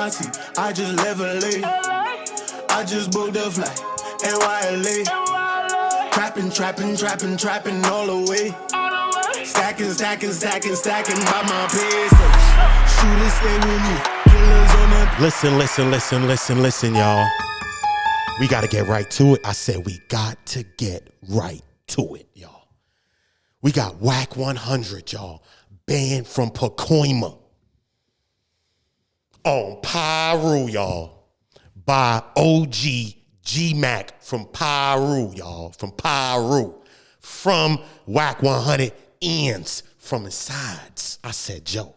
NYC, I just left LA. I just booked a flight, NYLA. Trapping all the way. Stacking by my pesos. Shooters stay with me, killers on the... Listen, y'all. We got to get right to it. I said we got to get right to it, y'all. We got Wack 100, y'all, banned from Pacoima on Piru, y'all, by OG G Mack from Piru, y'all, from Piru, from Wack 100 ends from his sides. I said, Joe.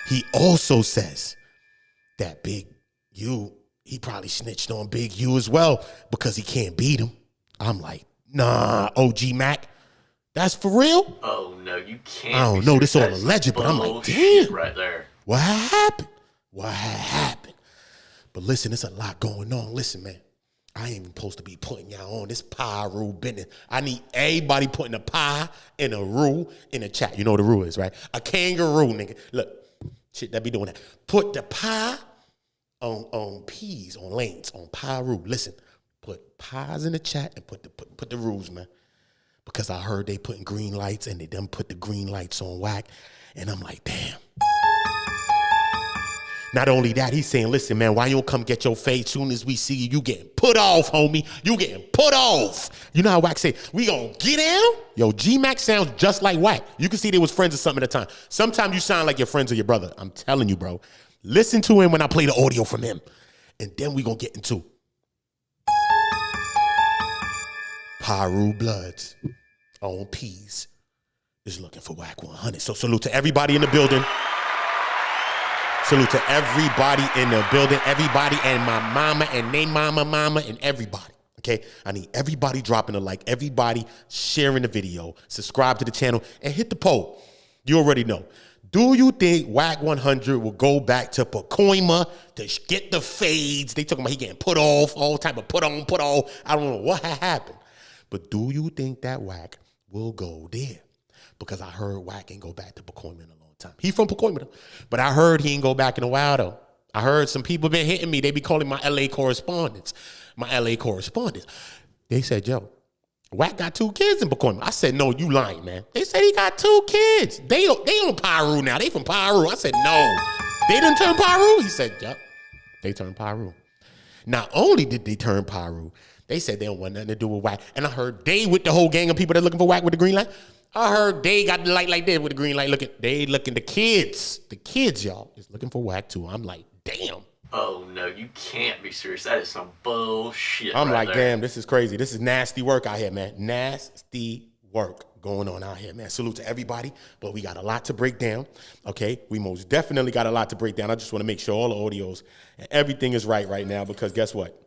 He also says that Big U, he probably snitched on Big U as well because he can't beat him. I'm like, nah, OG Mack, that's for real? Oh, no, you can't. I don't know, this all alleged, but I'm like, damn. Right there. What happened? What happened? But listen, there's a lot going on. Listen, man, I ain't even supposed to be putting y'all on this Piru business. I need everybody putting a pie and a roo in the chat. You know what a roo is, right? A kangaroo, nigga. Look, shit, that be doing that. Put the pie on peas, on lanes, on Piru. Listen, put pies in the chat and put the rules, man. Because I heard they putting green lights and they done put the green lights on Wack. And I'm like, damn. Not only that, he's saying, listen, man, why you don't come get your fade soon as we see you? You getting put off, homie. You getting put off. You know how Wack say, we gonna get down? Yo, G Mack sounds just like Wack. You can see they was friends or something at the time. Sometimes you sound like your friends or your brother. I'm telling you, bro. Listen to him when I play the audio from him. And then we gonna get into Piru Bloods on Peas is looking for Wack 100. So salute to everybody in the building. Salute to everybody in the building, everybody and my mama and they mama and everybody, okay? I need everybody dropping a like, everybody sharing the video, subscribe to the channel, and hit the poll. You already know. Do you think Wack 100 will go back to Pacoima to get the fades? They talking about he getting put off, all type of put on, put off. I don't know what happened. But do you think that Wack will go there? Because I heard Wack ain't go back to Pacoima in a long time. He from Pacoima though. But I heard he ain't go back in a while though. I heard some people been hitting me. They be calling my LA correspondents. They said, Joe, Wack got 2 kids in Pacoima. I said, no, you lying, man. They said he got 2 kids. They on Piru now. They from Piru. I said, no. They didn't turn Piru? He said, yep. They turned Piru. Not only did they turn Piru, they said they don't want nothing to do with Wack. And I heard they with the whole gang of people that looking for Wack with the green light. I heard they got the light like this with the green light. They looking, the kids, y'all, is looking for Wack too. I'm like, damn. Oh, no, you can't be serious. That is some bullshit. I'm right like, there. damn, this is crazy. This is nasty work out here, man. Nasty work going on out here, man. Salute to everybody, but we got a lot to break down, okay? We most definitely got a lot to break down. I just want to make sure all the audios and everything is right now because guess what?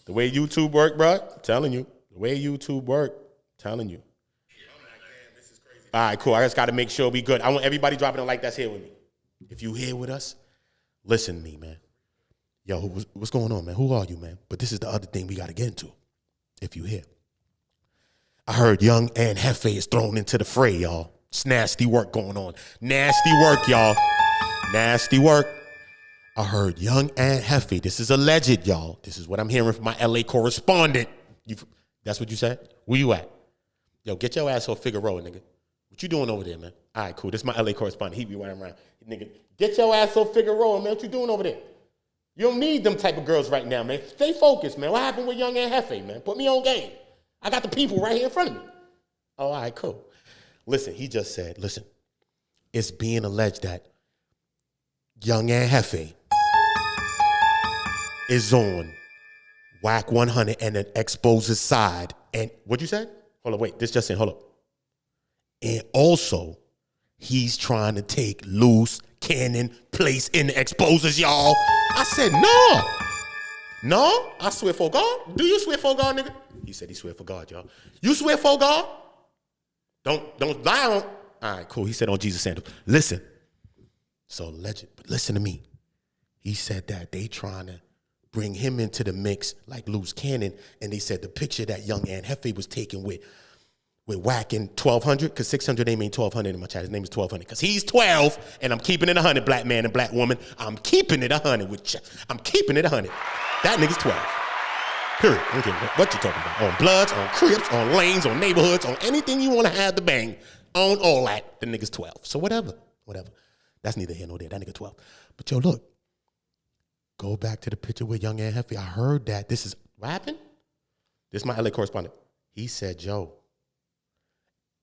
The way YouTube work, bro, I'm telling you. The way YouTube work, I'm telling you. All right, cool. I just got to make sure we good. I want everybody dropping a like that's here with me. If you here with us, listen to me, man. Yo, what's going on, man? Who are you, man? But this is the other thing we got to get into. If you here. I heard young and Hefe is thrown into the fray, y'all. It's nasty work going on. Nasty work, y'all. Nasty work. I heard young and Hefe. This is alleged, y'all. This is what I'm hearing from my LA correspondent. That's what you said? Where you at? Yo, get your ass off Figueroa, nigga. What you doing over there, man? All right, cool. This is my LA correspondent. He be running around. Nigga, get your ass off Figueroa, man. What you doing over there? You don't need them type of girls right now, man. Stay focused, man. What happened with young and Hefe, man? Put me on game. I got the people right here in front of me. Oh, all right, cool. Listen, he just said, listen, it's being alleged that young and Hefe is on Wack 100 and it exposes side. And what'd you say? Hold on, wait. This just in. Hold up. And also, he's trying to take LUCE Cannon place in the exposers, y'all. I said, no. No? I swear for God. Do you swear for God, nigga? He said he swear for God, y'all. You swear for God? Don't lie on. All right, cool. He said on Jesus sandals. Listen. So alleged, but listen to me. He said that they trying to bring him into the mix like LUCE Cannon, and they said the picture that young Ann Hefe was taken with with Wack and 1200, because 600 ain't mean 1200 in my chat. His name is 1200, because he's 12, and I'm keeping it 100, black man and black woman. I'm keeping it 100 with you. I'm keeping it 100. That nigga's 12. Period. I don't care what you're talking about. On Bloods, on Crips, on lanes, on neighborhoods, on anything you want to have to bang, on all that, the nigga's 12. So whatever. That's neither here nor there. That nigga 12. But yo, look. Go back to the picture with Young and Heffy. I heard that. This is, what happened? This is my LA correspondent. He said, yo,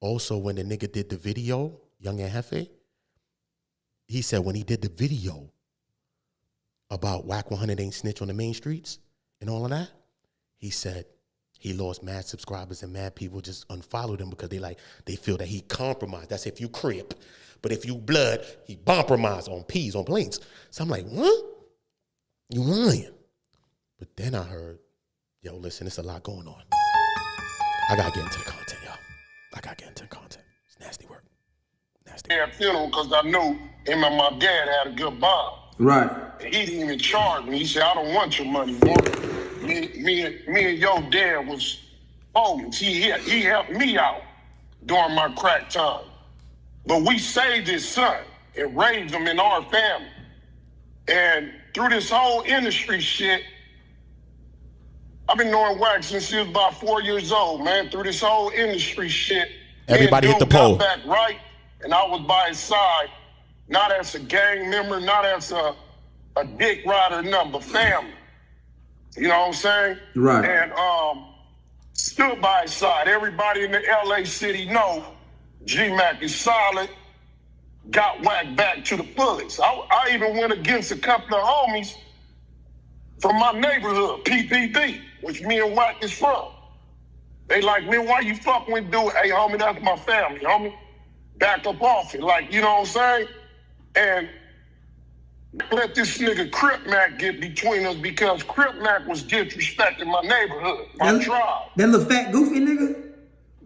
also when the nigga did the video, Young and Heffy, he said when he did the video about Wack 100 ain't snitch on the main streets and all of that, he said he lost mad subscribers and mad people just unfollowed him because they feel that he compromised. That's if you Crip. But if you Blood, he compromised on P's, on planes. So I'm like, what? You lying. But then I heard, yo, listen, it's a lot going on. I gotta get into the content, y'all. I gotta get into the content. It's nasty work. Nasty work. Funeral because I knew him and my dad had a good bond. Right. And he didn't even charge me. He said, I don't want your money, boy. Me and your dad was homies. He helped me out during my crack time. But we saved his son and raised him in our family. And through this whole industry shit, I've been knowing Wack since he was about 4 years old, man. Through this whole industry shit, everybody hit the pole. Got back right, and I was by his side, not as a gang member, not as a dick rider, nothing, but family. You know what I'm saying? Right. And stood by his side. Everybody in the LA city know G Mack is solid. Got Wack back to the fullest. I even went against a couple of homies from my neighborhood, PPP, which me and Wack is from. They like, man, why you fucking with dude? Hey, homie, that's my family, homie. Back up off it, like, you know what I'm saying? And let this nigga Crip Mack get between us because Crip Mack was disrespecting my neighborhood, my tribe. That little fat goofy nigga?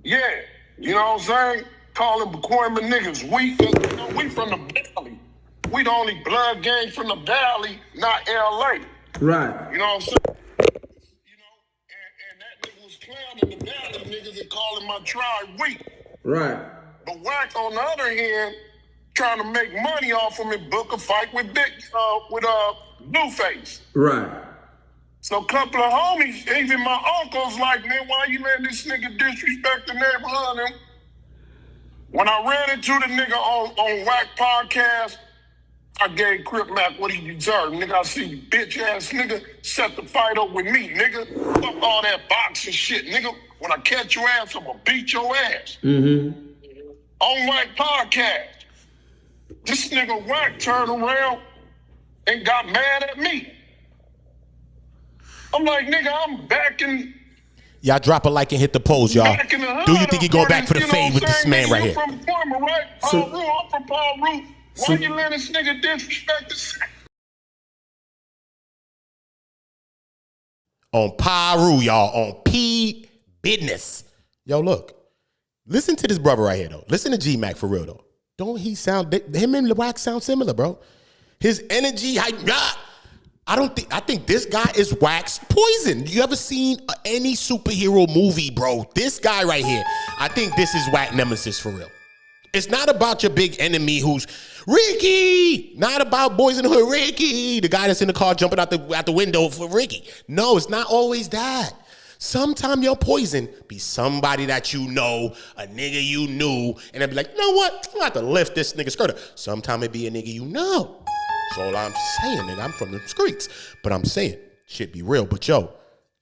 Yeah, you know what I'm saying? Calling Pacoima niggas weak. You know, we from the valley. We the only blood gang from the valley, not LA. Right. You know what I'm saying? You know, and that nigga was clowning the valley niggas and calling my tribe weak. Right. But Wack, on the other hand, trying to make money off him and book a fight with Blueface. Right. So a couple of homies, even my uncles, like, man, why you letting this nigga disrespect the neighborhood? And when I ran into the nigga on Wack podcast, I gave Crip Mack what he deserved. Nigga, I see you bitch ass nigga set the fight up with me, nigga. Fuck all that boxing shit, nigga. When I catch your ass, I'ma beat your ass. Mm-hmm. On Wack podcast. This nigga Wack turned around and got mad at me. I'm like, nigga, I'm back in. Y'all drop a like and hit the polls, y'all. Do you think he going back for the fade with this man right here? From Pacoima, right? I'm from Paul Root. Why you let this nigga disrespect the city? On Piru, y'all. On P business. Yo, look. Listen to this brother right here, though. Listen to G Mack for real, though. Don't he sound, him and Wack sound similar, bro. His energy, I think this guy is Wack's poison. You ever seen any superhero movie, bro? This guy right here, I think this is Wack nemesis for real. It's not about your big enemy who's Ricky. Not about Boys in the Hood, Ricky. The guy that's in the car jumping out the window for Ricky. No, it's not always that. Sometimes your poison be somebody that you know, a nigga you knew, and they be like, you know what? I'm gonna have to lift this nigga skirt up. Sometimes it be a nigga you know. That's all I'm saying, nigga. I'm from the streets. But I'm saying, shit be real. But yo,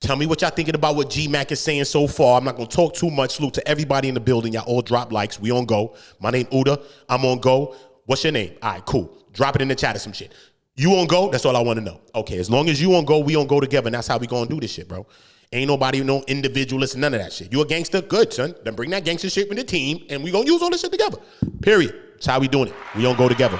tell me what y'all thinking about what G Mack is saying so far. I'm not gonna talk too much. Salute to everybody in the building. Y'all all drop likes. We on go. My name OOTA. I'm on go. What's your name? All right, cool. Drop it in the chat or some shit. You on go? That's all I want to know. Okay, as long as you on go, we on go together, and that's how we gonna do this shit, bro. Ain't nobody, no individualist, none of that shit. You a gangster? Good, son. Then bring that gangster shit with the team, and we gonna use all this shit together. Period. That's how we doing it. We gonna go together.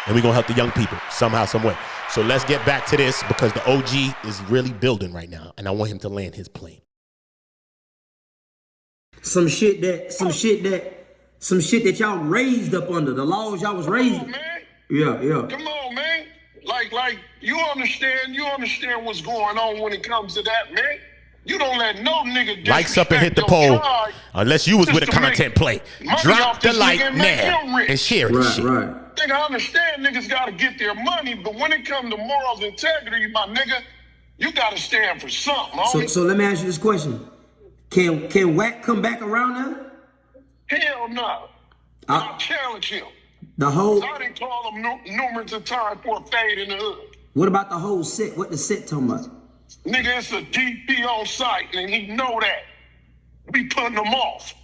And we gonna help the young people somehow, some way. So let's get back to this because the OG is really building right now, and I want him to land his plane. Some shit that y'all raised up under, the laws y'all was raised. Come on, man. Yeah. Come on, man. Like you understand what's going on when it comes to that, man. You don't let no nigga Likes up and hit the disrespect your poll. tribe Unless you was with a just to make content play. money Drop off the this like nigga and make now him rich. and share it. Right, Shit. right. Nigga, I understand niggas gotta get their money, but when it comes to morals, integrity, my nigga, you gotta stand for something. So let me ask you this question. Can Wack come back around now? Hell no. I challenge him. The whole, I didn't call him numerous of times for a fade in the hood. what about the whole set? What the set talking about? Nigga, it's a DP on site, and he know that. We putting them off.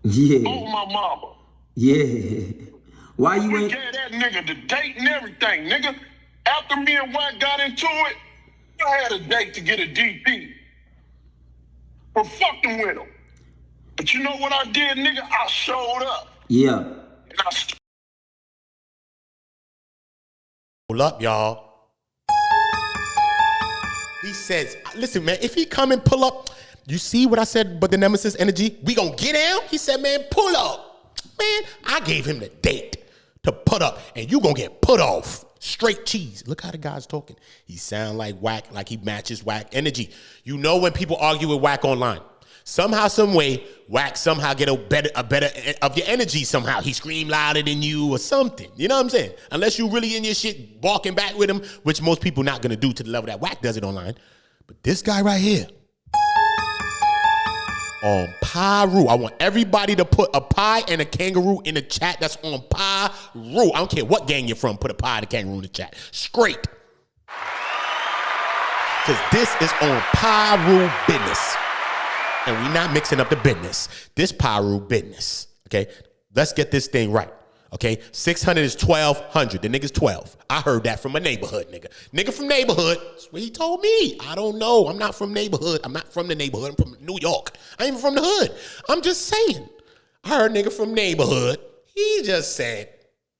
Yeah. Oh, my mama. Yeah. Why you We ain't? gave that nigga the date and everything, nigga. After me and Wack got into it, I had a date to get a DP. For fucking with him. But you know what I did, nigga? I showed up. Yeah. And I Hold up, y'all. He says, listen, man, if he come and pull up, you see what I said, but the nemesis energy, we gonna get down? He said, man, pull up. Man, I gave him the date to put up, and you gonna get put off. Straight cheese. Look how the guy's talking. He sound like Wack, like he matches Wack energy. You know when people argue with Wack online. Somehow, some way, Wack somehow get a better of your energy somehow. He scream louder than you or something. You know what I'm saying? Unless you really in your shit walking back with him, which most people not gonna do to the level that Wack does it online. But this guy right here, on Piru. I want everybody to put a pie and a kangaroo in the chat that's on Piru. I don't care what gang you're from, put a pie and a kangaroo in the chat. Straight. Because this is on Piru business. And we not mixing up the business. This Piru business. Okay? Let's get this thing right. Okay? 600 is 1,200. The nigga's 12. I heard that from a neighborhood nigga. Nigga from neighborhood. That's what he told me. I don't know. I'm not from neighborhood. I'm not from the neighborhood. I'm from New York. I ain't even from the hood. I'm just saying. I heard nigga from neighborhood. He just said,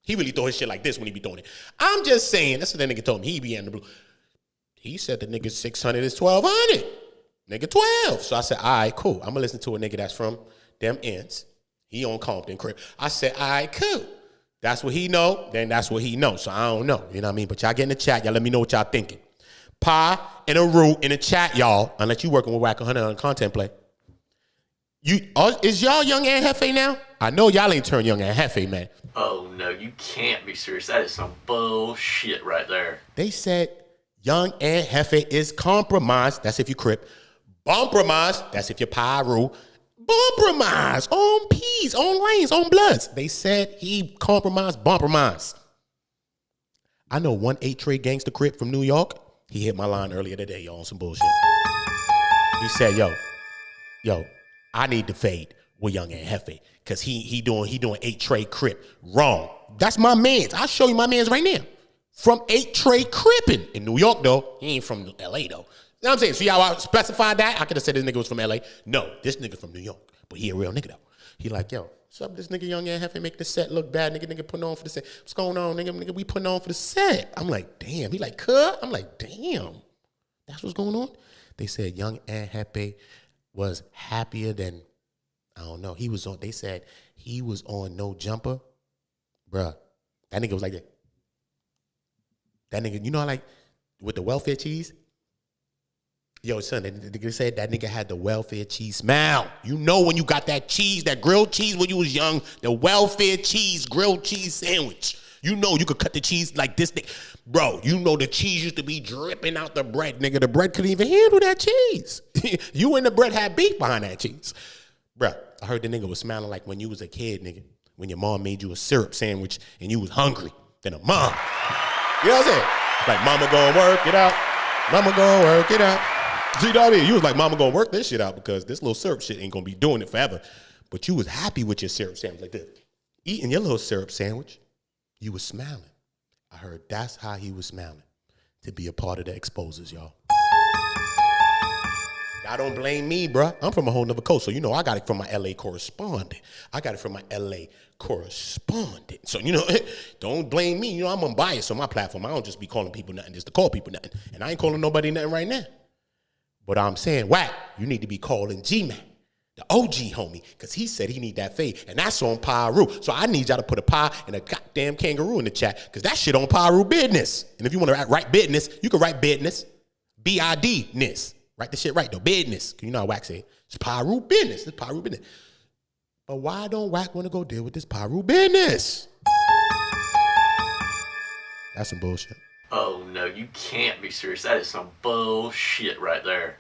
he really throw his shit like this when he be throwing it. I'm just saying, that's what that nigga told me. He be in the blue. He said the nigga 600 is 1,200. Nigga 12. So I said, all right, cool. I'm gonna listen to a nigga that's from them ends. He on Compton crib. I said, all right, cool. That's what he know, then that's what he know. So I don't know, you know what I mean? But y'all get in the chat, y'all let me know what y'all thinking. Pie and a root in the chat, y'all, unless you working with Wack 100 on content play. Is y'all young and Hefe now? I know y'all ain't turned young and Hefe, man. Oh no, you can't be serious. That is some bullshit right there. They said young and Hefe is compromised. That's if you crip. Compromised. That's if you're Piru. Compromise on peas, on lanes, on bloods. They said he compromised, compromised. I know one 8-trade gangster crip from New York. He hit my line earlier today, y'all, on some bullshit. He said, yo, I need to fade with Young and Hefe because he doing 8-trade crip. Wrong. That's my mans. I'll show you my mans right now. From 8-trade cripping in New York, though. He ain't from LA, though. You know what I'm saying? So y'all specified that? I could have said this nigga was from LA. No, this nigga from New York. But he a real nigga, though. He like, yo, what's up, this nigga Young and Hefe make the set look bad. Nigga putting on for the set. What's going on, nigga? We putting on for the set. I'm like, damn. He like, cut? I'm like, damn. That's what's going on? They said Young and Hefe was happier than, I don't know. They said he was on No Jumper. Bruh, that nigga was like that. That nigga, you know how like, with the welfare cheese? Yo, son, they said that nigga had the welfare cheese smell. You know when you got that cheese, that grilled cheese when you was young, the welfare cheese, grilled cheese sandwich. You know you could cut the cheese like this thing. Bro, you know the cheese used to be dripping out the bread, nigga. The bread couldn't even handle that cheese. You and the bread had beef behind that cheese. Bro, I heard the nigga was smiling like when you was a kid, nigga. When your mom made you a syrup sandwich and you was hungry. Then a mom. You know what I'm saying? Like, mama gonna work it out. Mama gonna work it out. See what I mean? You was like, mama gonna work this shit out because this little syrup shit ain't gonna be doing it forever. But you was happy with your syrup sandwich like this. Eating your little syrup sandwich, you was smiling. I heard that's how he was smiling. To be a part of the exposers, y'all. Y'all don't blame me, bruh. I'm from a whole nother coast, so you know I got it from my LA correspondent. So, you know, don't blame me. You know, I'm unbiased on my platform. I don't just be calling people nothing just to call people nothing. And I ain't calling nobody nothing right now. But I'm saying, Wack, you need to be calling G Mack, the OG homie, because he said he need that fade, and that's on Piru. So I need y'all to put a pie and a goddamn kangaroo in the chat, because that shit on Piru business. And if you want to write business, you can write business, B-I-D-ness. Write the shit right, though. Business. You know how Wack say, it's Piru business. It's Piru business. But why don't Wack want to go deal with this Piru business? That's some bullshit. Oh, no, you can't be serious. That is some bullshit right there.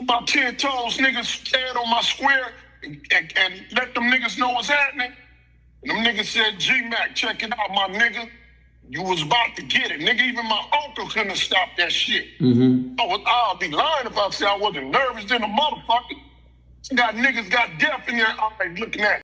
About 10 toes niggas stand on my square and let them niggas know what's happening. And them niggas said, G Mack, check it out, my nigga. You was about to get it. Nigga, even my uncle couldn't have stopped that shit. I'll be lying if I said I wasn't nervous than a motherfucker. Got niggas got deaf in their eyes looking at.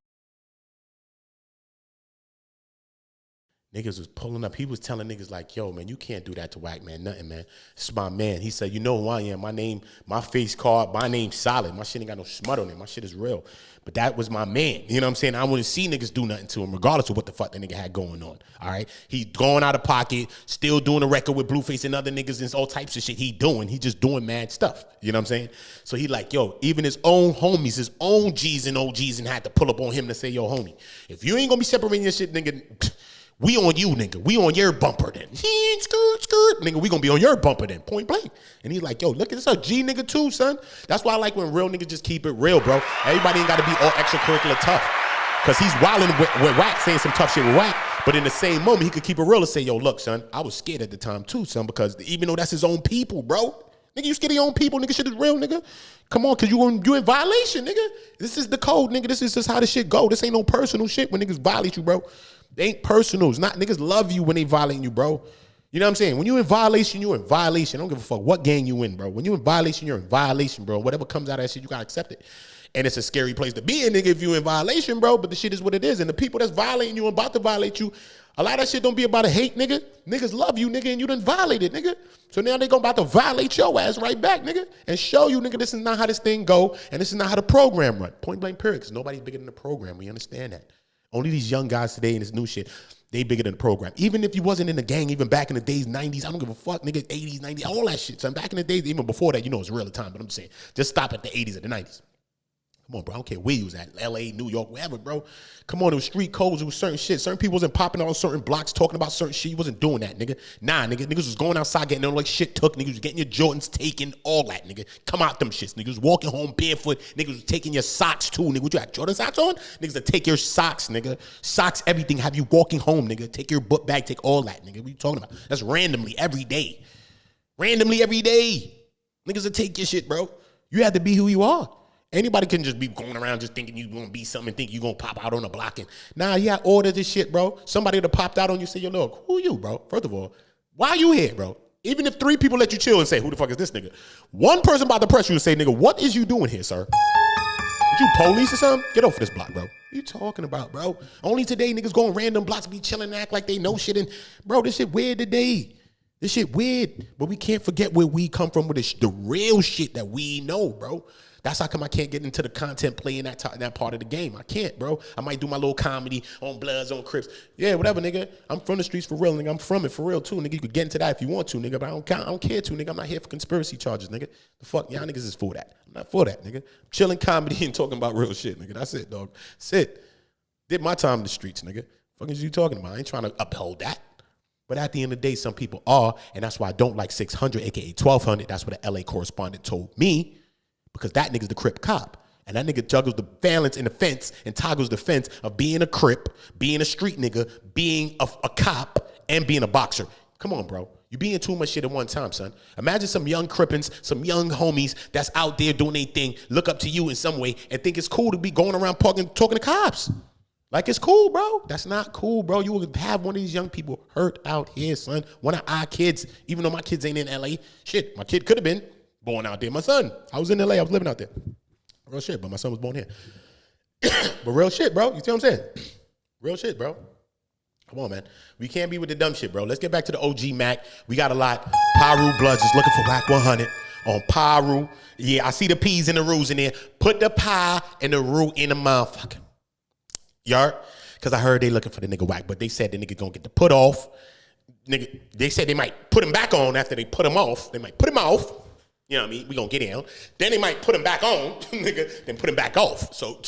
Niggas was pulling up. He was telling niggas like, yo, man, you can't do that to Wack, man. Nothing, man. This is my man. He said, you know who I am. My name, my face card, my name's solid. My shit ain't got no smut on it. My shit is real. But that was my man. You know what I'm saying? I wouldn't see niggas do nothing to him, regardless of what the fuck that nigga had going on. All right? He going out of pocket, still doing a record with Blueface and other niggas and all types of shit he doing. He just doing mad stuff. You know what I'm saying? So he like, yo, even his own homies, his own G's and OGs and had to pull up on him to say, yo, homie, if you ain't gonna be separating your shit, nigga, we on you, nigga. We on your bumper then. Skirt. Nigga, we gonna be on your bumper then, point blank. And he's like, yo, look at this, a G nigga too, son. That's why I like when real niggas just keep it real, bro. Everybody ain't gotta be all extracurricular tough. Cause he's wilding with Wack, saying some tough shit with Wack. But in the same moment, he could keep it real and say, yo, look, son, I was scared at the time too, son, because even though that's his own people, bro. Nigga, you scared of your own people, nigga, shit is real, nigga. Come on, cause you in violation, nigga. This is the code, nigga. This is just how this shit go. This ain't no personal shit when niggas violate you, bro. They ain't personal. It's not, niggas love you when they violate you, bro. You know what I'm saying? When you in violation, you in violation. I don't give a fuck what gang you in, bro. When you in violation, you're in violation, bro. Whatever comes out of that shit, you gotta accept it. And it's a scary place to be in, nigga, if you in violation, bro. But the shit is what it is. And the people that's violating you and about to violate you, a lot of that shit don't be about a hate, nigga. Niggas love you, nigga, and you done violated, nigga. So now they gonna about to violate your ass right back, nigga, and show you, nigga, this is not how this thing go, and this is not how the program run. Point blank period, because nobody's bigger than the program. We understand that. Only these young guys today in this new shit, they bigger than the program. Even if you wasn't in the gang, even back in the days, 90s, I don't give a fuck, nigga, 80s, 90s, all that shit. So back in the days, even before that, you know it's real time, but I'm just saying, just stop at the 80s and the 90s. Come on, bro. I don't care where you was at, LA, New York, wherever, bro. Come on, it was street codes, it was certain shit. Certain people wasn't popping out on certain blocks talking about certain shit. You wasn't doing that, nigga. Nah, nigga. Niggas was going outside getting all like shit took. Niggas was getting your Jordans taken, all that, nigga. Come out them shits. Niggas was walking home barefoot. Niggas was taking your socks too, nigga. What you had, Jordan socks on? Niggas that take your socks, nigga. Socks, everything. Have you walking home, nigga. Take your book bag, take all that, nigga. What you talking about? That's randomly every day. Randomly every day. Niggas will take your shit, bro. You have to be who you are. Anybody can just be going around just thinking you gonna be something and think you gonna pop out on the block. And nah, you got orders and shit, bro. Somebody that popped out on you say, yo, look, who you, bro? First of all, why you here, bro? Even if 3 people let you chill and say, who the fuck is this nigga? One person about to press you and say, nigga, what is you doing here, sir? You police or something? Get off this block, bro. What you talking about, bro? Only today niggas go on random blocks, be chilling, act like they know shit. And bro, this shit weird today. This shit weird. But we can't forget where we come from with the real shit that we know, bro. That's how come I can't get into the content playing that part of the game. I can't, bro. I might do my little comedy on Bloods, on Crips. Yeah, whatever, nigga. I'm from the streets for real, nigga. I'm from it for real, too, nigga. You could get into that if you want to, nigga, but I don't care to, nigga. I'm not here for conspiracy charges, nigga. The fuck y'all niggas is for that. I'm not for that, nigga. I'm chilling comedy and talking about real shit, nigga. That's it, dog. That's it. Did my time in the streets, nigga. Fuck is you talking about? I ain't trying to uphold that. But at the end of the day, some people are, and that's why I don't like 600, a.k.a. 1200. That's what the L.A. correspondent told me. Because that nigga's the Crip cop. And that nigga juggles the balance and the fence and toggles the fence of being a Crip, being a street nigga, being a cop, and being a boxer. Come on, bro. You being too much shit at one time, son. Imagine some young Crippins, some young homies that's out there doing their thing, look up to you in some way and think it's cool to be going around talking to cops. Like it's cool, bro. That's not cool, bro. You would have one of these young people hurt out here, son. One of our kids, even though my kids ain't in L.A. Shit, my kid could have been born out there. My son, I was in L.A., I was living out there. Real shit, but my son was born here. But real shit, bro. You see what I'm saying? Real shit, bro. Come on, man. We can't be with the dumb shit, bro. Let's get back to the OG Mack. We got a lot. Piru Bloods is looking for Wack 100 on Piru. Yeah, I see the P's and the Ru's in there. Put the pie and the Ru in the motherfucker. Yard? Because I heard they looking for the nigga Wack, but they said the nigga gonna get the put off. Nigga, they said they might put him back on after they put him off. They might put him off. You know what I mean? We gonna get down. Then they might put him back on, nigga, then put him back off. So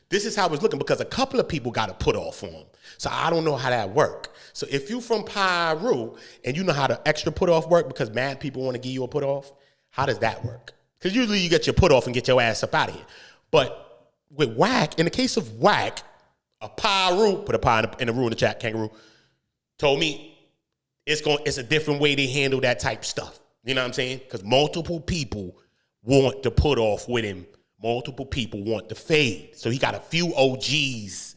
this is how it's looking because a couple of people got to put off on him. So I don't know how that work. So if you from Piru and you know how the extra put off work because mad people want to give you a put off, how does that work? Because usually you get your put off and get your ass up out of here. But with Wack, in the case of Wack, a Piru, put a pie in the room in the chat, Kangaroo, told me it's a different way they handle that type of stuff. You know what I'm saying? Because multiple people want to put off with him. Multiple people want to fade. So he got a few OGs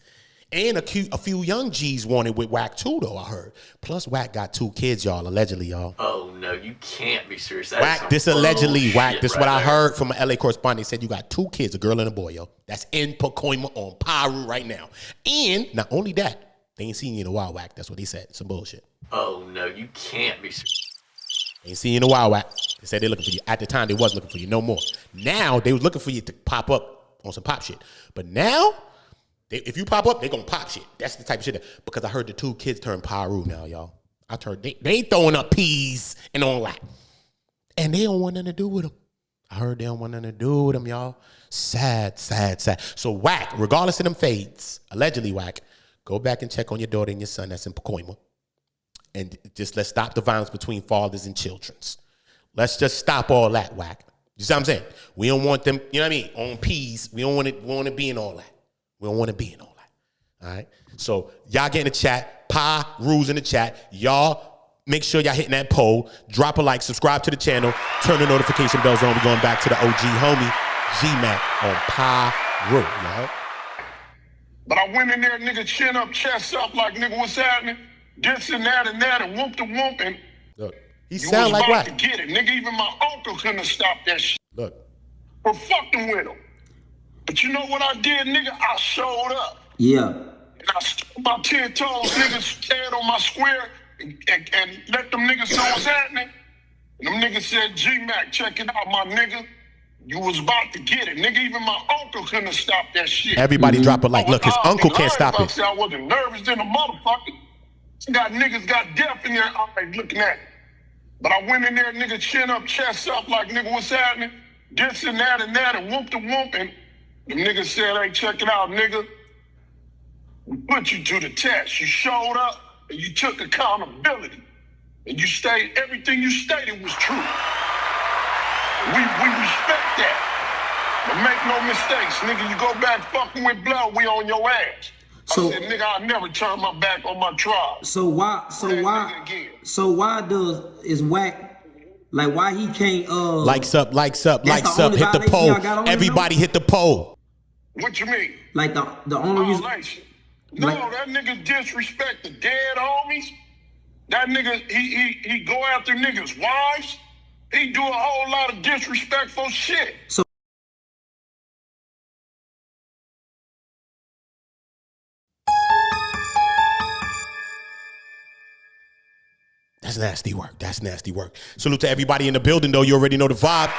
and a few young G's wanted with Wack too, though, I heard. Plus, Wack got 2 kids, y'all, allegedly, y'all. Oh, no, you can't be serious. That Wack, this allegedly, Wack, this is right what I there. heard from an LA correspondent. They said you got 2 kids, a girl and a boy, yo. That's in Pacoima on Piru right now. And not only that, they ain't seen you in a while, Wack. That's what he said. Some bullshit. Oh, no, you can't be serious. They ain't seen you in a while, Wack. They said they're looking for you. At the time, they was looking for you, no more. Now, they was looking for you to pop up on some pop shit. But now, if you pop up, they gonna pop shit. That's the type of shit because I heard the 2 kids turn Piru now, y'all. I heard they ain't throwing up peas and all that. And they don't want nothing to do with them. I heard they don't want nothing to do with them, y'all. Sad, sad, sad. So Wack, regardless of them fades, allegedly Wack, go back and check on your daughter and your son that's in Pacoima. And just let's stop the violence between fathers and children. Let's just stop all that, Wack. You see what I'm saying? We don't want them, you know what I mean, on peas. We don't want to be in all that. We don't want to be in all that. All right? So y'all get in the chat. Rules in the chat. Y'all make sure y'all hitting that poll. Drop a like. Subscribe to the channel. Turn the notification bells on. We're going back to the OG homie, G Mack on Piru, y'all. But I went in there, nigga, chin up, chest up, like, nigga, what's happening? This and that and whoop the whoop, and Look, he you sound was like about Wack. to get it. Nigga, even my uncle couldn't have stopped that shit. Look. For fucking with him. But you know what I did, nigga? I showed up. Yeah. And I stood my 10 toes, niggas stand on my square and let them niggas know what's happening. And them niggas said, G Mack, check it out, my nigga. You was about to get it. Nigga, even my uncle couldn't have stopped that shit. Everybody drop a like. Look, his uncle can't stop it. I wasn't nervous than a motherfucker. Got niggas got deaf in their eyes looking at it. But I went in there, nigga, chin up, chest up, like, nigga, what's happening? This and whoop the whoop. And the nigga said, hey, check it out, nigga. We put you to the test. You showed up and you took accountability. And you stayed, everything you stated was true. We respect that. But make no mistakes, nigga, you go back fucking with blood, we on your ass. So, I said, nigga, I never turn my back on my tribe. So why is Wack, like, why he can't likes up, hit the violation y'all got poll. on Everybody hit the poll. What you mean? like the only reason Violation. No, like- that nigga disrespect the dead homies. That nigga, he go after niggas' wives. He do a whole lot of disrespectful shit. So That's nasty work. That's nasty work. Salute to everybody in the building, though. You already know the vibe.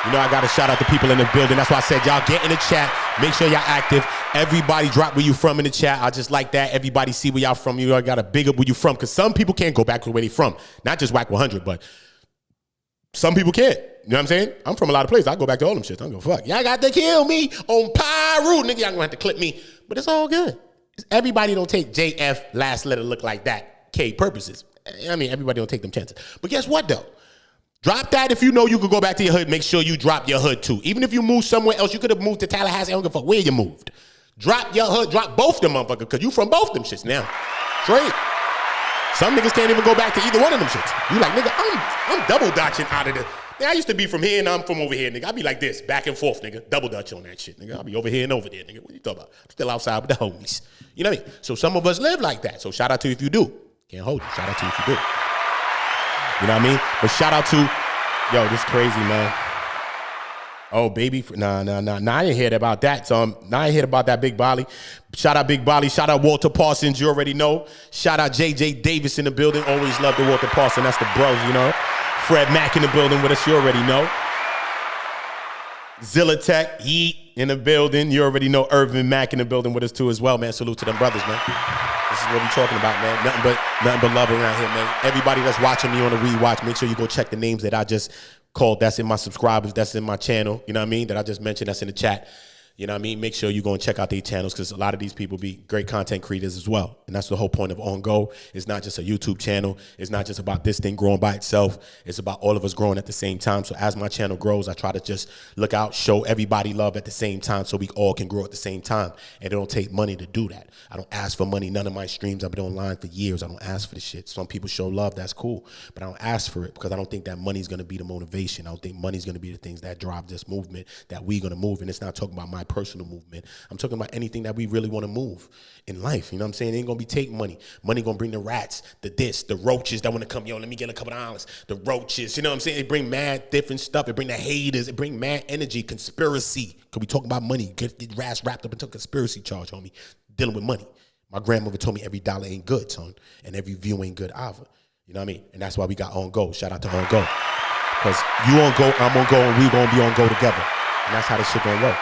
You know I got to shout out the people in the building. That's why I said y'all get in the chat. Make sure y'all active. Everybody drop where you from in the chat. I just like that. Everybody see where y'all from. You got to big up where you from because some people can't go back to where they from. Not just Wack 100, but some people can't. You know what I'm saying? I'm from a lot of places. I go back to all them shits. I don't give a fuck. Y'all got to kill me on Piru. Nigga, y'all going to have to clip me. But it's all good. Everybody don't take JF last letter look like that. K purposes. I mean, everybody don't take them chances. But guess what, though? Drop that if you know you could go back to your hood. Make sure you drop your hood, too. Even if you move somewhere else, you could have moved to Tallahassee. I don't give a fuck where you moved. Drop your hood. Drop both them motherfuckers because you from both them shits now. Straight. Some niggas can't even go back to either one of them shits. You like, nigga, I'm double dutching out of this. I used to be from here and I'm from over here, nigga. I be like this, back and forth, nigga. Double dutch on that shit, nigga. I'll be over here and over there, nigga. What you talking about? I'm still outside with the homies. You know what I mean? So some of us live like that. So shout out to you if you do. Can't hold you. Shout out to you if you do. You know what I mean? But shout out to, yo, this crazy, man. Oh, baby. Nah, I didn't hear about that. So I ain't hear about that, Big Bolly. Shout out Big Bolly. Shout out Walter Parsons. You already know. Shout out JJ Davis in the building. Always love the Walter Parsons. That's the bros, you know. Fred Mack in the building with us. You already know. Zilla Tech, Yeet in the building. You already know Irvin Mack in the building with us too as well, man. Salute to them brothers, man. This is what we talking about, man. Nothing but love around here, man. Everybody that's watching me on the rewatch, make sure you go check the names that I just called. That's in my subscribers. That's in my channel. You know what I mean? That I just mentioned. That's in the chat. You know what I mean? Make sure you go and check out their channels because a lot of these people be great content creators as well. And that's the whole point of On Go. It's not just a YouTube channel. It's not just about this thing growing by itself. It's about all of us growing at the same time. So as my channel grows, I try to just look out, show everybody love at the same time so we all can grow at the same time. And it don't take money to do that. I don't ask for money. None of my streams, I've been online for years. I don't ask for the shit. Some people show love. That's cool. But I don't ask for it because I don't think that money's going to be the motivation. I don't think money's going to be the things that drive this movement that we're going to move. And it's not talking about my personal movement. I'm talking about anything that we really want to move in life. You know what I'm saying? It ain't going to be taking money. Money going to bring the rats, the roaches that want to come, yo, let me get a couple of dollars. The roaches, you know what I'm saying? It bring mad different stuff. It bring the haters. It bring mad energy, conspiracy. Because we talking about money. Get rats wrapped up into a conspiracy charge, homie. Dealing with money. My grandmother told me every dollar ain't good, son. And every view ain't good either. You know what I mean? And that's why we got On Go. Shout out to On Go. Because you on Go, I'm on Go, and we going to be on Go together. And that's how this shit going to work.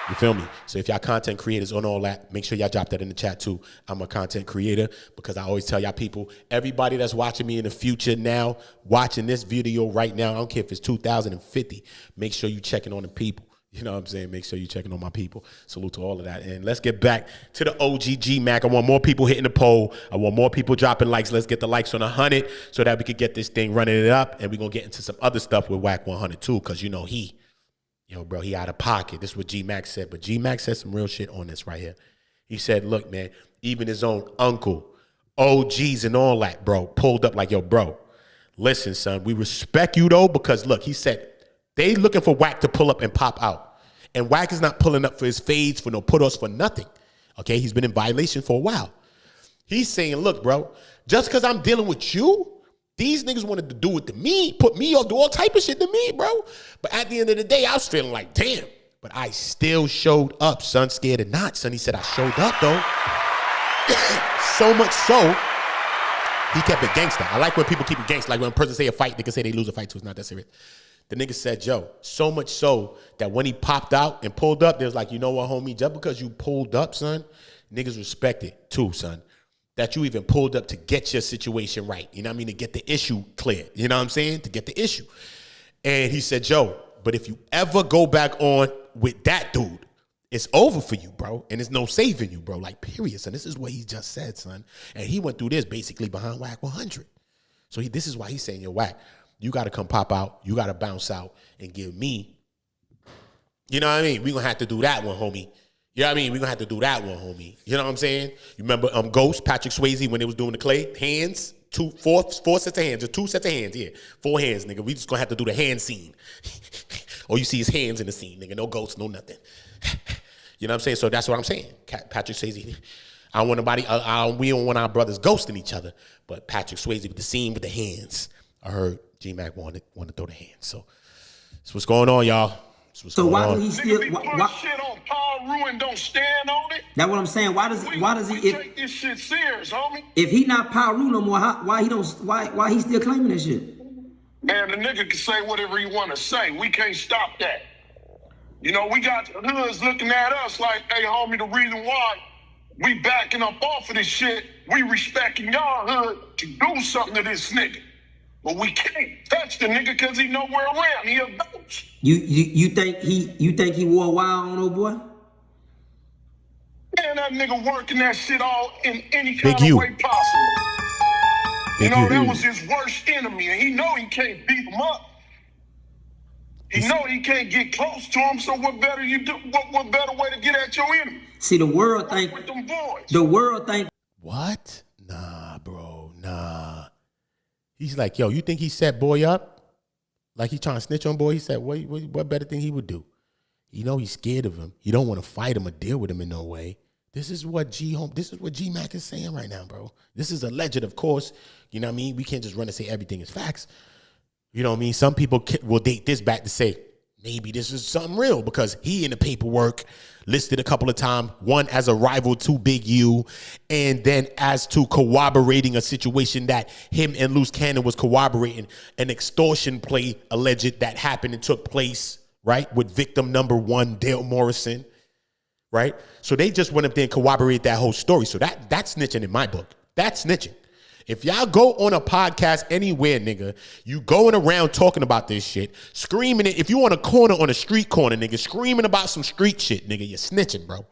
You feel me? So if y'all content creators on all that, make sure y'all drop that in the chat too. I'm a content creator because I always tell y'all people, everybody that's watching me in the future now, watching this video right now, I don't care if it's 2050, make sure you checking on the people. You know what I'm saying? Make sure you checking on my people. Salute to all of that. And let's get back to the OG G Mack. I want more people hitting the poll. I want more people dropping likes. Let's get the likes on 100 so that we could get this thing running it up. And we're going to get into some other stuff with Wack 100 too because, you know, yo, bro, he out of pocket. This is what G Mack said. But G Mack said some real shit on this right here. He said, look, man, even his own uncle, OGs and all that, bro, pulled up like, yo, bro, listen, son, we respect you, though, because, look, he said they looking for Wack to pull up and pop out. And Wack is not pulling up for his fades, for no put-offs, for nothing. Okay, he's been in violation for a while. He's saying, look, bro, just because I'm dealing with you, these niggas wanted to do it to me, put me up, do all type of shit to me, bro. But at the end of the day, I was feeling like, damn. But I still showed up, son, scared or not, son. He said, I showed up, though. So much so, he kept it gangster. I like when people keep it gangster. Like when a person say a fight, they can say they lose a fight, too. It's not that serious. The nigga said, yo, so much so that when he popped out and pulled up, there's like, you know what, homie, just because you pulled up, son, niggas respect it, too, son. That you even pulled up to get your situation right. You know what I mean? To get the issue clear. You know what I'm saying? To get the issue. And he said, yo, but if you ever go back on with that dude, it's over for you, bro. And there's no saving you, bro. Like, period, son. This is what he just said, son. And he went through this basically behind Wack 100. So this is why he's saying, yo, Wack, you got to come pop out. You got to bounce out and give me. You know what I mean? We're going to have to do that one, homie. You know what I mean? We're going to have to do that one, homie. You know what I'm saying? You remember Ghost, Patrick Swayze, when they was doing the clay? Hands, four sets of hands. Just 2 sets of hands, yeah. 4 hands, nigga. We just going to have to do the hand scene. Or you see his hands in the scene, nigga. No ghosts, no nothing. You know what I'm saying? So that's what I'm saying. Patrick Swayze. I don't want nobody, we don't want our brothers ghosting each other. But Patrick Swayze with the scene with the hands. I heard G Mack wanted to throw the hands. So that's what's going on, y'all. So why does he still why shit on Paru and don't stand on it? That's what I'm saying. Why does he take this shit serious, homie? If he not Paru no more, why he still claiming that shit? And the nigga can say whatever he want to say. We can't stop that. You know, we got hoods looking at us like, hey, homie, the reason why we backing up off of this shit, we respecting y'all hood to do something to this nigga. But we can't touch the nigga because he nowhere around. He a ghost. You think he wore a wire on old boy? Man, that nigga working that shit all in any kind of way possible. That was his worst enemy, and he know he can't beat him up. He know he can't get close to him, so what better you do? What better way to get at your enemy? See, the world think with them boys. The world think what? Nah, bro, nah. He's like, yo, you think he set boy up? Like he trying to snitch on boy? He said, what better thing he would do? You know he's scared of him. You don't want to fight him or deal with him in no way. This is what G Mack is saying right now, bro. This is alleged, of course. You know what I mean? We can't just run and say everything is facts. You know what I mean? Some people will date this back to say, maybe this is something real because he in the paperwork listed a couple of times, one as a rival to Big U, and then as to corroborating a situation that him and LUCE Cannon was corroborating an extortion play alleged that happened and took place, right, with victim number 1, Dale Morrison, right? So they just went up there and corroborated that whole story. So that's snitching in my book. That's snitching. If y'all go on a podcast anywhere, nigga, you going around talking about this shit, screaming it. If you on a corner, on a street corner, nigga, screaming about some street shit, nigga, you're snitching, bro.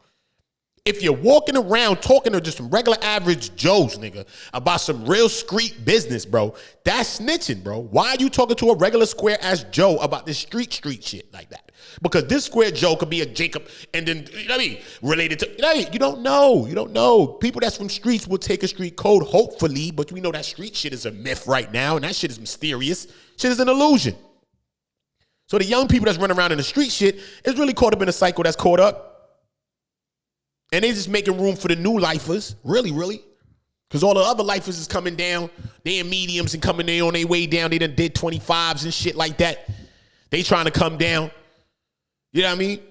If you're walking around talking to just some regular average Joes, nigga, about some real street business, bro, that's snitching, bro. Why are you talking to a regular square ass Joe about this street shit like that? Because this square Joe could be a Jacob and then, you know what I mean, related to, you know what I mean? You don't know. You don't know. People that's from streets will take a street code, hopefully, but we know that street shit is a myth right now, and that shit is mysterious. Shit is an illusion. So the young people that's running around in the street shit is really caught up in a cycle that's caught up. And they just making room for the new lifers, really. Because all the other lifers is coming down. They in mediums and coming in on their way down. They done did 25s and shit like that. They trying to come down. You know what I mean?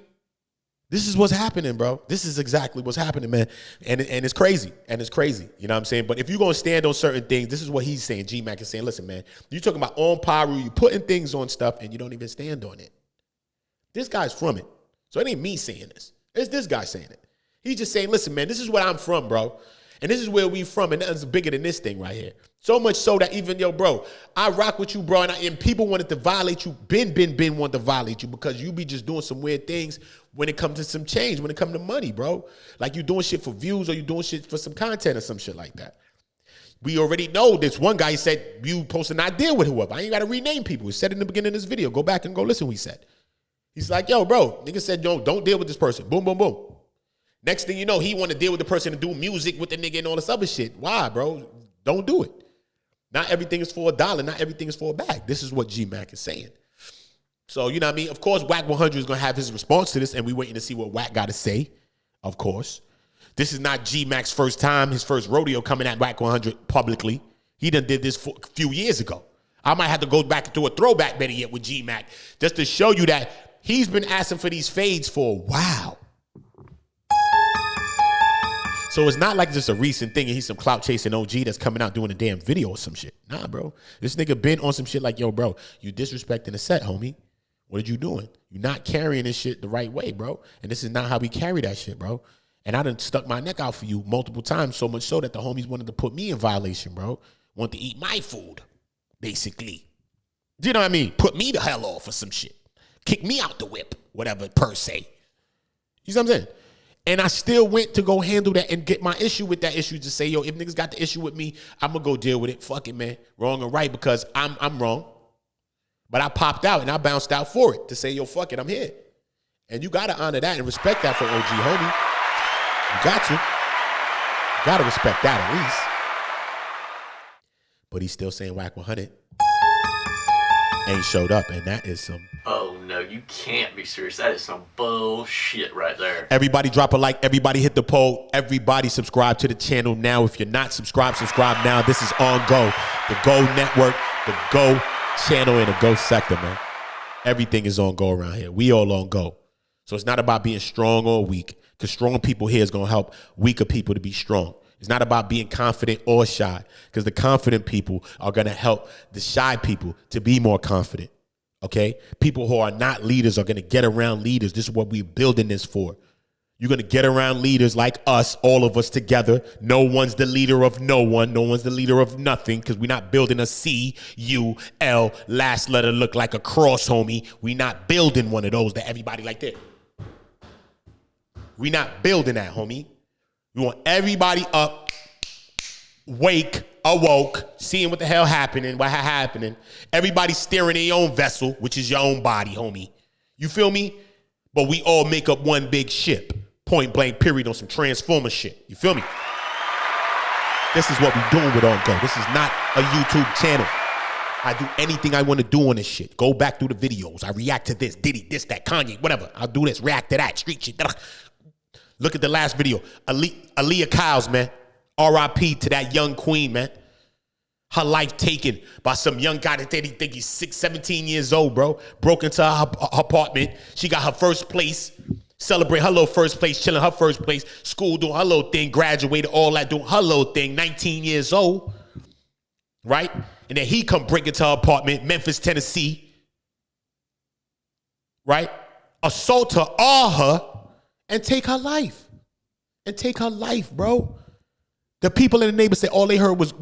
This is what's happening, bro. This is exactly what's happening, man. And it's crazy. And it's crazy. You know what I'm saying? But if you're going to stand on certain things, this is what he's saying. G Mack is saying, listen, man, you talking about on Piru, you putting things on stuff, and you don't even stand on it. This guy's from it. So it ain't me saying this. It's this guy saying it. He's just saying, listen, man, this is where I'm from, bro. And this is where we from, and nothing's bigger than this thing right here. So much so that even, yo, bro, I rock with you, bro, and people wanted to violate you. Ben wanted to violate you because you be just doing some weird things when it comes to some change, when it comes to money, bro. Like you doing shit for views or you doing shit for some content or some shit like that. We already know this one guy said you supposed to not deal with whoever. I ain't got to rename people. He said in the beginning of this video. Go back and go listen what he said. He's like, yo, bro, nigga said, yo, don't deal with this person. Boom, boom, boom. Next thing you know, he want to deal with the person and do music with the nigga and all this other shit. Why, bro? Don't do it. Not everything is for $1. Not everything is for a bag. This is what G Mack is saying. So, you know what I mean? Of course, Wack 100 is going to have his response to this, and we waiting to see what Wack got to say, of course. This is not G Mack's first time, his first rodeo coming at Wack 100 publicly. He done did this a few years ago. I might have to go back to a throwback better yet with G Mack just to show you that he's been asking for these fades for a while. So it's not like just a recent thing and he's some clout chasing OG that's coming out doing a damn video or some shit. Nah, bro. This nigga been on some shit like, yo, bro, you disrespecting the set, homie. What are you doing? You're not carrying this shit the right way, bro. And this is not how we carry that shit, bro. And I done stuck my neck out for you multiple times, so much so that the homies wanted to put me in violation, bro. Want to eat my food, basically. Do you know what I mean? Put me the hell off for some shit. Kick me out the whip, whatever per se. You see what I'm saying? And I still went to go handle that and get my issue with that issue to say, yo, if niggas got the issue with me, I'm going to go deal with it. Fuck it, man. Wrong or right, because I'm wrong. But I popped out and I bounced out for it to say, yo, fuck it, I'm here. And you got to honor that and respect that for OG, homie. You got to. You got to respect that at least. But he's still saying Wack 100 ain't showed up, and that is some... Oh, no, you can't be serious. That is some bullshit right there. Everybody drop a like. Everybody hit the poll. Everybody subscribe to the channel now. If you're not subscribed, subscribe now. This is On Go, the Go Network, the Go channel in the Go sector, man. Everything is on Go around here. We all on Go. So it's not about being strong or weak, because strong people here is going to help weaker people to be strong. It's not about being confident or shy, because the confident people are going to help the shy people to be more confident, okay? People who are not leaders are going to get around leaders. This is what we're building this for. You're going to get around leaders like us, all of us together. No one's the leader of no one. No one's the leader of nothing, because we're not building a C-U-L, last letter look like a cross, homie. We're not building one of those that everybody like that. We're not building that, homie. We want everybody up, wake, awoke, seeing what the hell happening, what happening. Everybody steering their own vessel, which is your own body, homie. You feel me? But we all make up one big ship. Point blank, period, on some Transformer shit. You feel me? This is what we're doing with On Go. This is not a YouTube channel. I do anything I want to do on this shit. Go back through the videos. I react to this, Diddy, this, that, Kanye, whatever. I'll do this, react to that, street shit. Look at the last video. Aaliyah Kyles, man. R.I.P. to that young queen, man. Her life taken by some young guy that they think he's 17 years old, bro. Broke into her apartment. She got her first place. Celebrate her little first place, chilling her first place. School doing her little thing. Graduated, all that, doing her little thing. 19 years old. Right? And then he come break into her apartment, Memphis, Tennessee. Right? Assault her, awe her. And take her life. And take her life, bro. The people in the neighborhood said all they heard was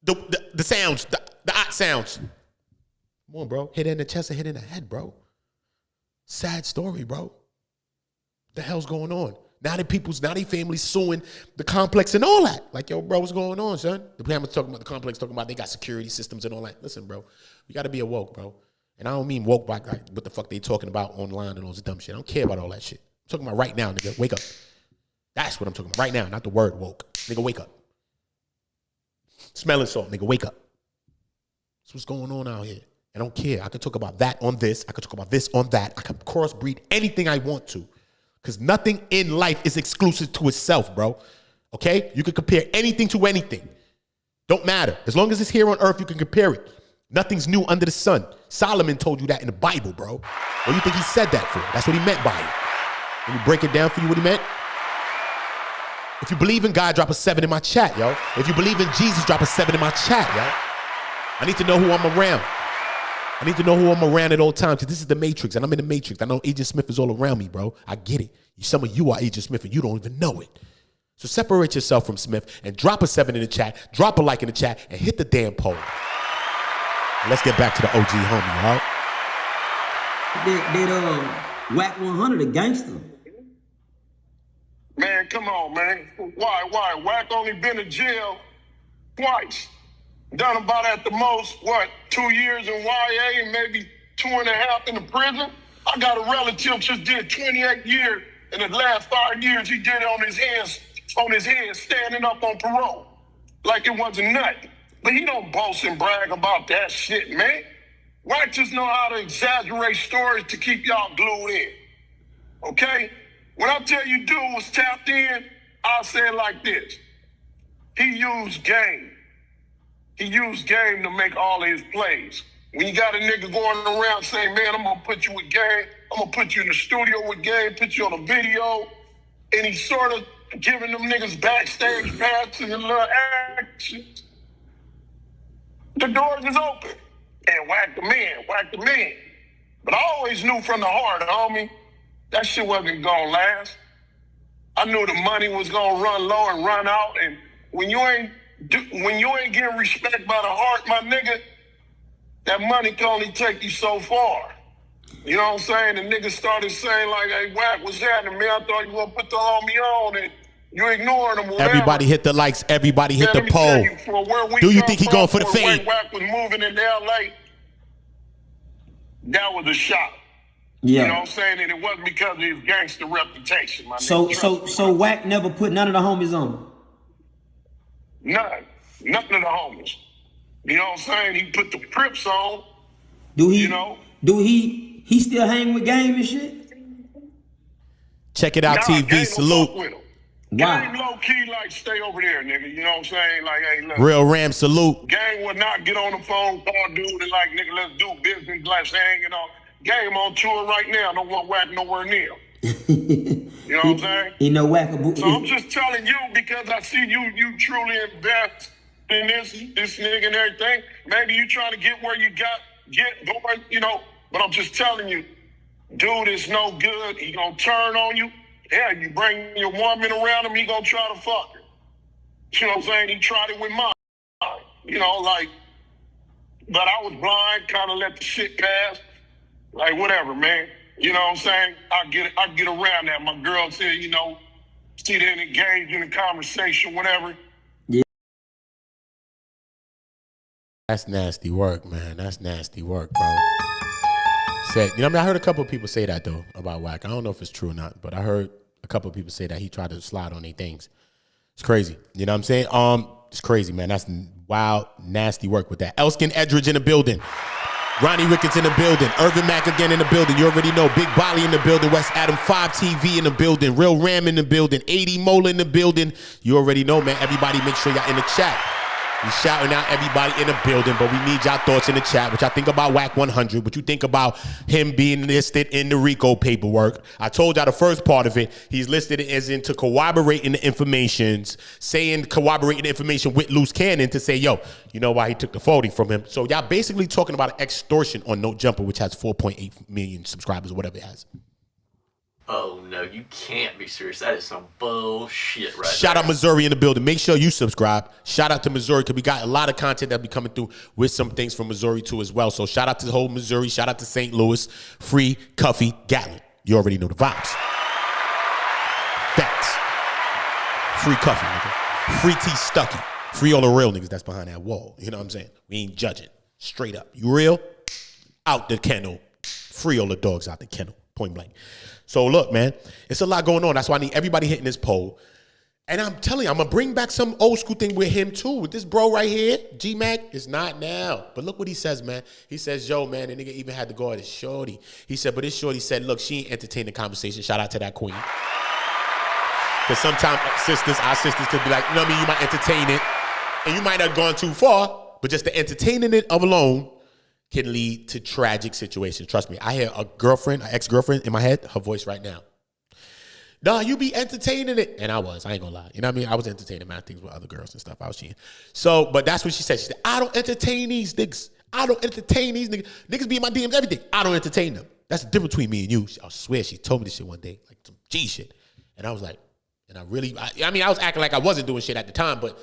the sounds, the odd sounds. Come on, bro. Hit in the chest and hit in the head, bro. Sad story, bro. The hell's going on? Now they families suing the complex and all that. Like, yo, bro, what's going on, son? The family's talking about the complex, talking about they got security systems and all that. Listen, bro, we got to be awoke, bro. And I don't mean woke by like what the fuck they talking about online and all this dumb shit. I don't care about all that shit. I'm talking about right now, nigga. Wake up. That's what I'm talking about right now, not the word woke. Nigga, wake up. Smelling salt, nigga, wake up. That's what's going on out here. I don't care. I could talk about that on this. I could talk about this on that. I could crossbreed anything I want to. Because nothing in life is exclusive to itself, bro. Okay? You can compare anything to anything. Don't matter. As long as it's here on earth, you can compare it. Nothing's new under the sun. Solomon told you that in the Bible, bro. What do you think he said that for? That's what he meant by it. Let me break it down for you what he meant. If you believe in God, drop a 7 in my chat, yo. If you believe in Jesus, drop a 7 in my chat, yo. I need to know who I'm around. I need to know who I'm around at all times, because this is the Matrix, and I'm in the Matrix. I know Agent Smith is all around me, bro. I get it. Some of you are Agent Smith, and you don't even know it. So separate yourself from Smith and drop a 7 in the chat, drop a like in the chat, and hit the damn poll. Let's get back to the OG homie, all right? That Wack 100, a gangster. Man, come on, man. Why? Wack only been to jail twice. Done about at the most, 2 years in YA and maybe 2.5 in the prison. I got a relative just did 28 years, and the last 5 years he did it on his hands, standing up on parole. Like it wasn't nothing. But he don't boast and brag about that shit, man. Wack just know how to exaggerate stories to keep y'all glued in. Okay? When I tell you dude was tapped in, I'll say it like this. He used game. He used game to make all of his plays. When you got a nigga going around saying, man, I'm gonna put you with game, I'm gonna put you in the studio with game, put you on a video, and he's sort of giving them niggas backstage passes and little actions. The doors is open. And whack the man. But I always knew from the heart, homie, that shit wasn't gonna last. I knew the money was gonna run low and run out, and when you ain't getting respect by the heart, my nigga, that money can only take you so far. You know what I'm saying? The niggas started saying like, hey, Wack, what's happening, man? I thought you were gonna put the homie on, and you ignoring them. Everybody hit the likes. Everybody hit the poll. Do you think he going for the fade? Wack was moving into LA. That was a shock. Yeah. You know what I'm saying? And it wasn't because of his gangster reputation, my nigga. So Wack never put none of the homies on? None of the homies. You know what I'm saying? He put the Crips on. Do he? You know? Do he still hang with Game and shit? Check it out, TV. Salute. Game low key, like, stay over there, nigga. You know what I'm saying? Like, hey, look. Real Ram, salute. Game would not get on the phone, call dude, and like, nigga, let's do business, let's hang, you know. Game on tour right now. Don't want Wack nowhere near. You know what I'm saying? You know Wack. So I'm just telling you because I see you truly invest in this nigga and everything. Maybe you trying to get where you get going, you know. But I'm just telling you, dude is no good. He gonna turn on you. Yeah, you bring your woman around him, he gonna try to fuck her. You know what I'm saying? He tried it with mine. You know, like, but I was blind, kind of let the shit pass. Like, whatever, man. You know what I'm saying? I get around that. My girl said, you know, see they engaged in a conversation, whatever. Yeah. That's nasty work, man. That's nasty work, bro. Said, you know what I mean? I heard a couple of people say that, though, about Wack. I don't know if it's true or not, but I heard a couple of people say that he tried to slide on their things. It's crazy. You know what I'm saying? It's crazy, man. That's wild, nasty work with that. Elskin Edridge in the building. Ronnie Ricketts in the building. Irvin Mack again in the building. You already know. Big Bolly in the building. West Adam 5 TV in the building. Real Ram in the building. 80 Mola in the building. You already know, man. Everybody make sure y'all in the chat. We shouting out everybody in the building, but we need y'all thoughts in the chat. What y'all think about Wack 100? What you think about him being listed in the RICO paperwork? I told y'all the first part of it. He's listed as into corroborating the informations, corroborating the information with loose cannon to say, yo, you know why he took the 40 from him. So y'all basically talking about extortion on No Jumper, which has 4.8 million subscribers or whatever it has. Oh no, you can't be serious. That is some bullshit right Shout there. out Missouri in the building. Make sure you subscribe. Shout out to Missouri because we got a lot of content that'll be coming through with some things from Missouri too as well. So shout out to the whole Missouri. Shout out to St. Louis. Free Cuffy Gatling. You already know the vibes. Facts. Free Cuffy, nigga. Free T Stucky. Free all the real niggas that's behind that wall. You know what I'm saying? We ain't judging. Straight up. You real? Out the kennel. Free all the dogs out the kennel. Point blank. So look, man, it's a lot going on. That's why I need everybody hitting this poll. And I'm telling you, I'm going to bring back some old school thing with him too. With this bro right here, G Mack, it's not now. But look what he says, man. He says, yo, man, the nigga even had to go at his shorty. He said, but his shorty said, look, she ain't entertained the conversation. Shout out to that queen. Because sometimes our sisters could be like, you know what I mean? You might entertain it. And you might have gone too far. But just the entertaining it of alone can lead to tragic situations. Trust me. I hear a girlfriend, an ex-girlfriend in my head, her voice right now. Nah, you be entertaining it. And I ain't gonna lie. You know what I mean? I was entertaining my things with other girls and stuff. I was cheating. So, but that's what she said. She said, I don't entertain these niggas. I don't entertain these niggas. Niggas be in my DMs, everything. I don't entertain them. That's the difference between me and you. I swear she told me this shit one day, like some G shit. And I was like, and I was acting like I wasn't doing shit at the time, but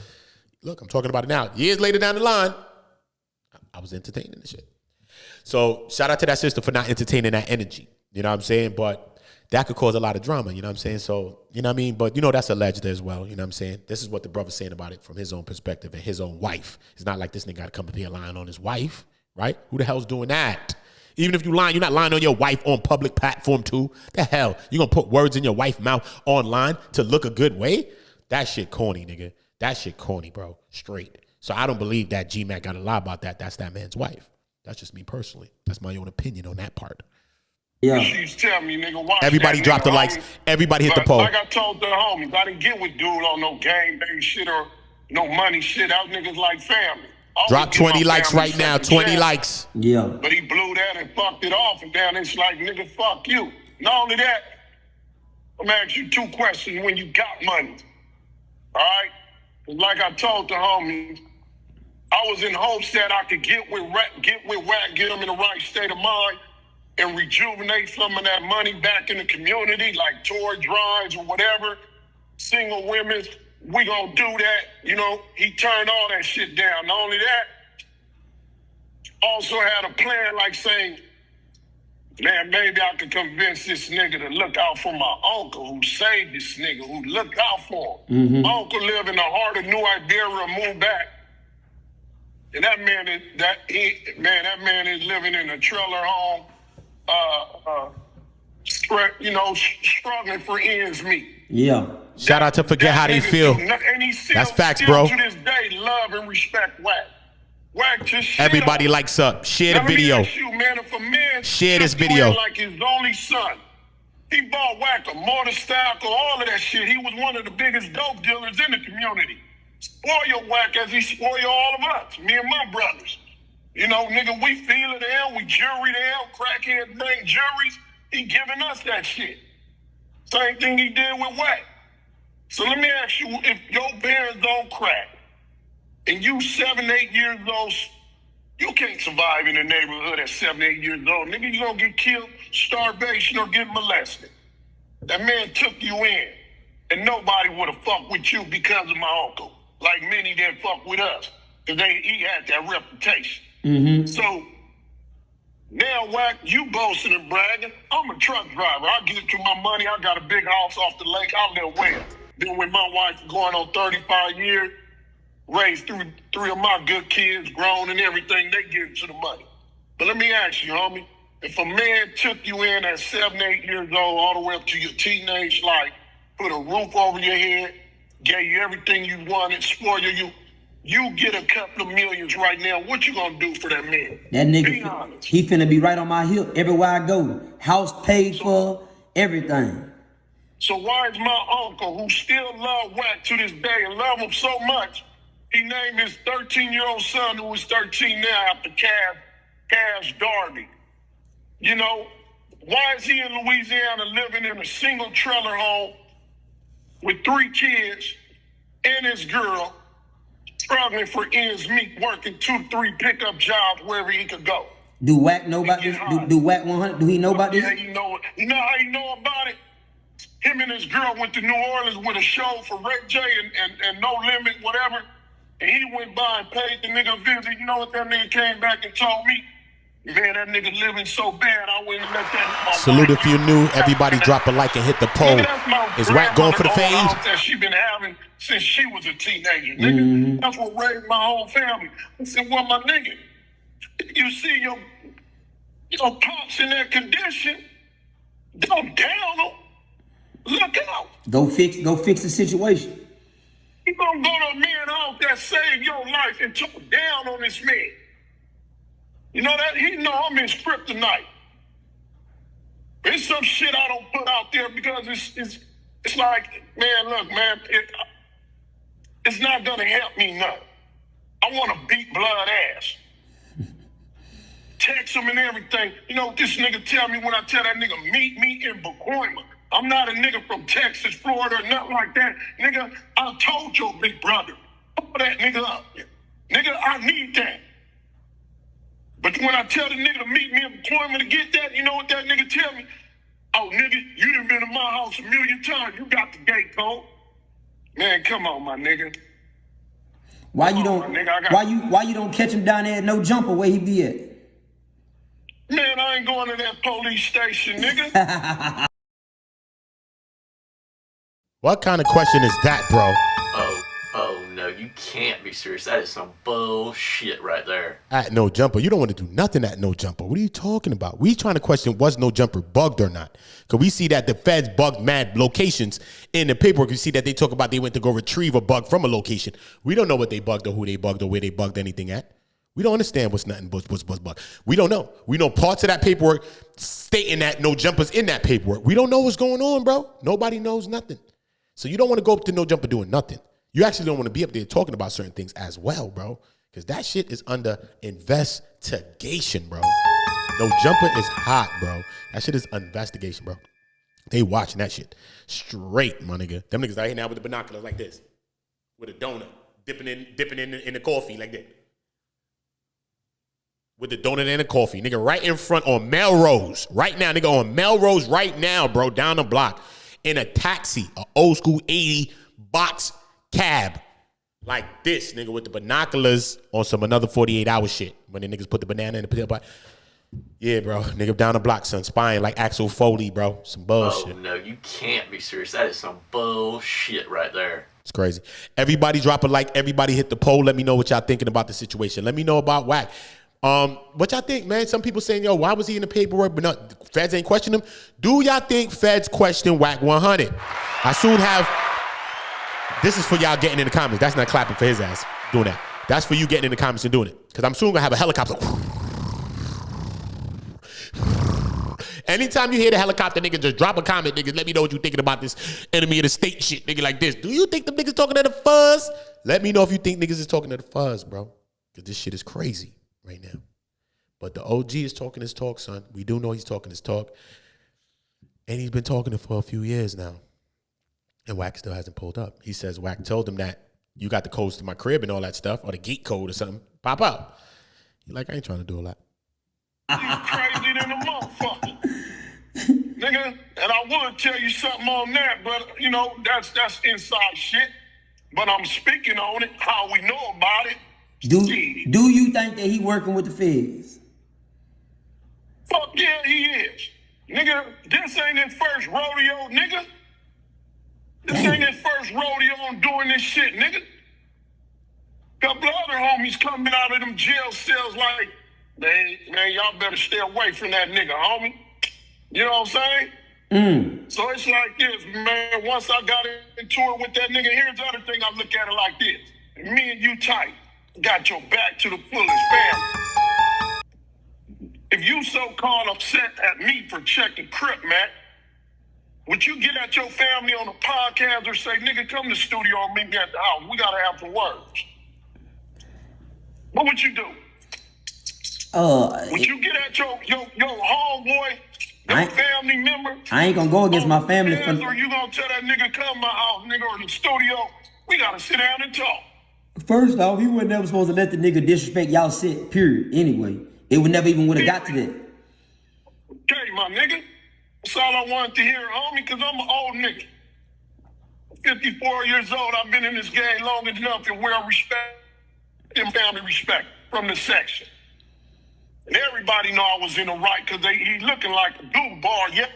look, I'm talking about it now. Years later down the line, I was entertaining the shit. So shout out to that sister for not entertaining that energy. You know what I'm saying? But that could cause a lot of drama. You know what I'm saying? So, you know what I mean? But, you know, that's alleged as well. You know what I'm saying? This is what the brother's saying about it from his own perspective and his own wife. It's not like this nigga got to come up here lying on his wife, right? Who the hell's doing that? Even if you lying, you're not lying on your wife on public platform too. The hell? You going to put words in your wife's mouth online to look a good way? That shit corny, nigga. That shit corny, bro. Straight. So I don't believe that G Mack got to lie about that. That's that man's wife. That's just me personally. That's my own opinion on that part. Yeah. She's telling me, nigga, watch Everybody that drop the nigga, likes. homie. Everybody hit the But poll. like I told the homies, I didn't get with dude on no game bang shit or no money shit. Out niggas like family. Always Drop give my 20 likes family right now. second 20 chance. likes. Yeah. But he blew that and fucked it off, and then it's like, nigga, fuck you. Not only that, I'm gonna ask you 2 questions when you got money. All right? 'Cause like I told the homies, I was in hopes that I could get with Wack, get him in the right state of mind, and rejuvenate some of that money back in the community, like toy drives or whatever. Single women, we gonna do that. You know, he turned all that shit down. Not only that, also had a plan like saying, man, maybe I could convince this nigga to look out for my uncle who saved this nigga, who looked out for him. My uncle lived in the heart of New Iberia, moved back. And that man is living in a trailer home, struggling for ends meet. Yeah. Shout out to Forget How They Feel. And he still, That's facts, still bro. to this day, love and respect Wack. Wack just shit Everybody on him. likes up. Share the Now, let me video. ask you, man, if a man Share this took you video. in like his only son, he bought Wack a motorcycle, all of that shit. He was one of the biggest dope dealers in the community. Spoil Wack as he spoil all of us, me and my brothers. You know, nigga, we feel it there, we jury there, crackheads bring juries. He giving us that shit. Same thing he did with Wack. So let me ask you, if your parents don't crack, and you 7, 8 years old, you can't survive in the neighborhood at 7, 8 years old. Nigga, you gonna get killed, starvation, or get molested. That man took you in, and nobody would have fucked with you because of my uncle. Like many didn't fuck with us, because he had that reputation. So, now, Wack, you boasting and bragging. I'm a truck driver. I get to my money. I got a big house off the lake. I live well. Been with my wife going on 35 years. Raised 3 of my good kids, grown and everything. They get to the money. But let me ask you, homie. If a man took you in at 7, 8 years old, all the way up to your teenage life, put a roof over your head, gave you everything you wanted, spoil you get a couple of millions right now, what you gonna do for that man? That Be nigga, honest. he finna be right on my hip everywhere I go. House paid for, everything. So why is my uncle, who still love Wack to this day and love him so much, he named his 13-year-old son, who is 13 now, after Cash Darby? You know, why is he in Louisiana living in a single trailer home with 3 kids and his girl, struggling for ends meet, working 2, 3 pickup jobs wherever he could go? Do Wack know about this? Do Wack 100? Do he know about this? Yeah, you know how you know about it? Him and his girl went to New Orleans with a show for Ray J and No Limit, whatever. And he went by and paid the nigga a visit. You know what that nigga came back and told me? Man, that nigga living so bad, I wouldn't let that. Salute if you knew. Everybody drop a like and hit the poll. Is Wack going for the fade? That she been having since she was a teenager, nigga. That's what raised my whole family. I said, well, my nigga, you see your pops in that condition, don't down them. Look out. Go fix the situation. You gonna go to a man house that saved your life and talk down on this man. You know that he know I'm his kryptonite. It's some shit I don't put out there because it's like, man, look, man, it's not gonna help me none. I want to beat blood ass. Text him and everything. You know what this nigga tell me when I tell that nigga meet me in Pacoima? I'm not a nigga from Texas, Florida, or nothing like that. Nigga, I told your big brother, pull that nigga up. Nigga, I need that. But when I tell the nigga to meet me in Pacoima to get that, you know what that nigga tell me? Oh, nigga, you done been in my house a million times. You got the gate code. Man, come on, my nigga. Why you don't catch him down there at No Jumper where he be at? Man, I ain't going to that police station, nigga. What kind of question is that, bro? Oh no, you can't be serious. That is some bullshit right there. At No Jumper, you don't want to do nothing at No Jumper. What are you talking about? We trying to question was No Jumper bugged or not? Because we see that the feds bugged mad locations in the paperwork. We see that they talk about they went to go retrieve a bug from a location. We don't know what they bugged or who they bugged or where they bugged anything at. We don't understand what's nothing but what's bugged. We don't know. We know parts of that paperwork stating that No Jumper's in that paperwork. We don't know what's going on, bro. Nobody knows nothing. So you don't want to go up to No Jumper doing nothing. You actually don't want to be up there talking about certain things as well, bro. Because that shit is under investigation, bro. No Jumper is hot, bro. That shit is investigation, bro. They watching that shit straight, my nigga. Them niggas out here now with the binoculars like this. With a donut. Dipping in the coffee like that. With the donut and the coffee. Nigga right in front on Melrose. Right now, nigga on Melrose right now, bro. Down the block. In a taxi, an old school 80 box cab. Like this, nigga, with the binoculars on some another 48-hour shit. When the niggas put the banana in the potato. Yeah, bro. Nigga down the block, son. Spying like Axel Foley, bro. Some bullshit. Oh, no, you can't be serious. That is some bullshit right there. It's crazy. Everybody drop a like. Everybody hit the poll. Let me know what y'all thinking about the situation. Let me know about Wack. What y'all think, man? Some people saying, yo, why was he in the paperwork? But no, feds ain't question him. Do y'all think feds question Wack 100? I soon have, this is for y'all getting in the comments. That's not clapping for his ass doing that. That's for you getting in the comments and doing it. Because I'm soon gonna have a helicopter. Anytime you hear the helicopter, nigga, just drop a comment, nigga. Let me know what you thinking about this enemy of the state shit, nigga, like this. Do you think the niggas talking to the fuzz? Let me know if you think niggas is talking to the fuzz, bro. Because this shit is crazy right now. But the OG is talking his talk, son. We do know he's talking his talk. And he's been talking it for a few years now. And Wack still hasn't pulled up. He says Wack told him that you got the codes to my crib and all that stuff, or the gate code or something. Pop out. He like, I ain't trying to do all that. He's crazy than a motherfucker. Nigga, and I would tell you something on that, but, you know, that's inside shit. But I'm speaking on it, how we know about it. Do you think that he working with the feds? Fuck yeah, he is. Nigga, this ain't his first rodeo, nigga. This ain't his first rodeo on doing this shit, nigga. Couple other homies coming out of them jail cells like, man, y'all better stay away from that nigga, homie. You know what I'm saying? So it's like this, man. Once I got into it with that nigga, here's the other thing I look at it like this. Me and you tight. Got your back to the fullest, family. If you so-called upset at me for checking Crip, Mac, would you get at your family on a podcast or say, nigga, come to the studio and meet me at the house? We got to have some words. What would you do? Would you get at your homeboy, your family member? I ain't gonna go against my family. Or you gonna tell that nigga, come to my house, nigga, or the studio? We got to sit down and talk. First off, he wasn't never supposed to let the nigga disrespect y'all set, period. Anyway, it would never even would have got to that. Okay, my nigga. That's all I wanted to hear, homie, because I'm an old nigga. 54 years old. I've been in this game long enough and well respect and family respect from the section. And everybody know I was in the right because he looking like a dude bar, yeah,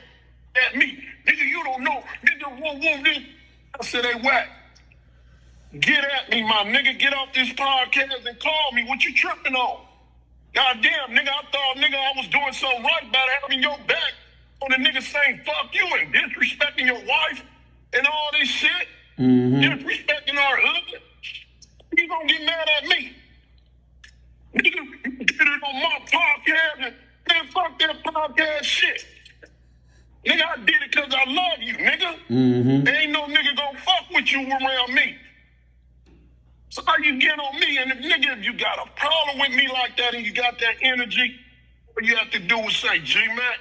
at me. Nigga, you don't know. Nigga, whoa. I said, hey, Wack, get at me, my nigga. Get off this podcast and call me. What you tripping on? Goddamn, nigga, I thought, nigga, I was doing something right by having your back on the nigga saying fuck you and disrespecting your wife and all this shit. Disrespecting our hood. You gonna get mad at me? Nigga, get it on my podcast and man, fuck that podcast shit. Nigga, I did it because I love you, nigga. There ain't no nigga gonna fuck with you around me. So how you get on me? And if you got a problem with me like that and you got that energy, all you have to do is say, G Mack.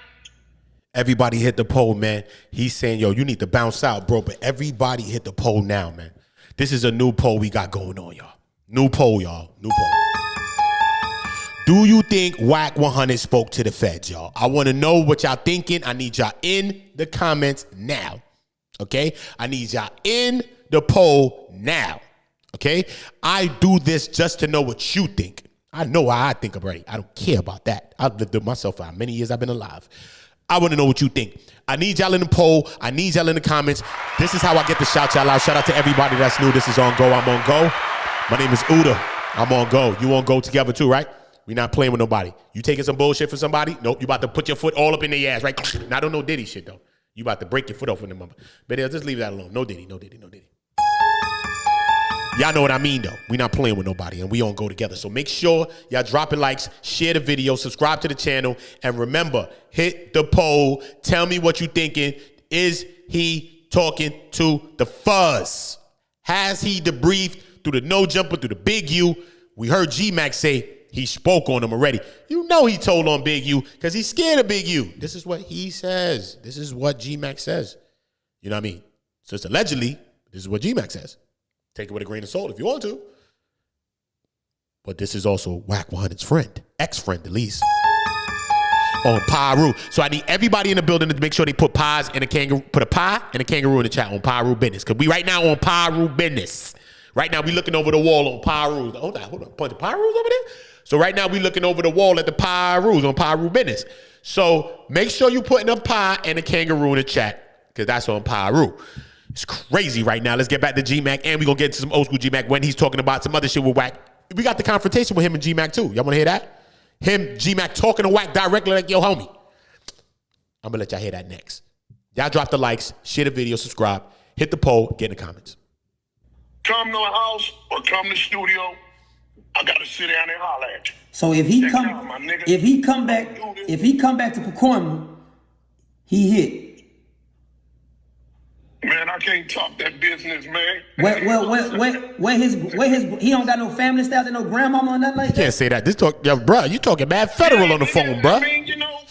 Everybody hit the poll, man. He's saying, yo, you need to bounce out, bro. But everybody hit the poll now, man. This is a new poll we got going on, y'all. New poll, y'all. New poll. Do you think Wack 100 spoke to the feds, y'all? I want to know what y'all thinking. I need y'all in the comments now. Okay? I need y'all in the poll now. Okay? I do this just to know what you think. I know how I think already. I don't care about that. I've lived with myself for how many years I've been alive. I want to know what you think. I need y'all in the poll. I need y'all in the comments. This is how I get to shout y'all out. Shout out to everybody that's new. This is On Go. I'm on Go. My name is OOTA. I'm on Go. You on Go together too, right? We're not playing with nobody. You taking some bullshit for somebody? Nope. You about to put your foot all up in their ass, right? Now, I don't know Diddy shit, though. You about to break your foot off in the mother. But just leave that alone. No Diddy, no Diddy, no Diddy. Y'all know what I mean, though. We not playing with nobody, and we on Go together. So make sure y'all dropping likes, share the video, subscribe to the channel, and remember, hit the poll. Tell me what you thinking. Is he talking to the fuzz? Has he debriefed through the no jumper, through the Big U? We heard G Mack say he spoke on him already. You know he told on Big U because he's scared of Big U. This is what he says. This is what G Mack says. You know what I mean? So it's allegedly, this is what G Mack says. Take it with a grain of salt if you want to. But this is also Wack 100's friend, ex-friend at least, on Piru. So I need everybody in the building to make sure they put pies and a kangaroo, put a pie and a kangaroo in the chat on Piru business. Because we right now on Piru business. Right now we looking over the wall on Piru. Hold on, a bunch of Pirus over there? So right now we looking over the wall at the Pirus on Piru business. So make sure you putting a pie and a kangaroo in the chat because that's on Piru. It's crazy right now. Let's get back to G Mack, and we're going to get into some old school G Mack when he's talking about some other shit with Wack. We got the confrontation with him and G Mack too. Y'all want to hear that? Him, G Mack talking to Wack directly like, yo, homie. I'm going to let y'all hear that next. Y'all drop the likes, share the video, subscribe, hit the poll, get in the comments. Come to the house or come to the studio. I got to sit down and holler at you. So if he come back to Pacoima, he hit. Man, I can't talk that business, man. Where his he don't got no family staff, no grandmama or nothing like that. You can't say that. This talk, yo, bro, you talking mad federal on the phone, bro. I mean, you know,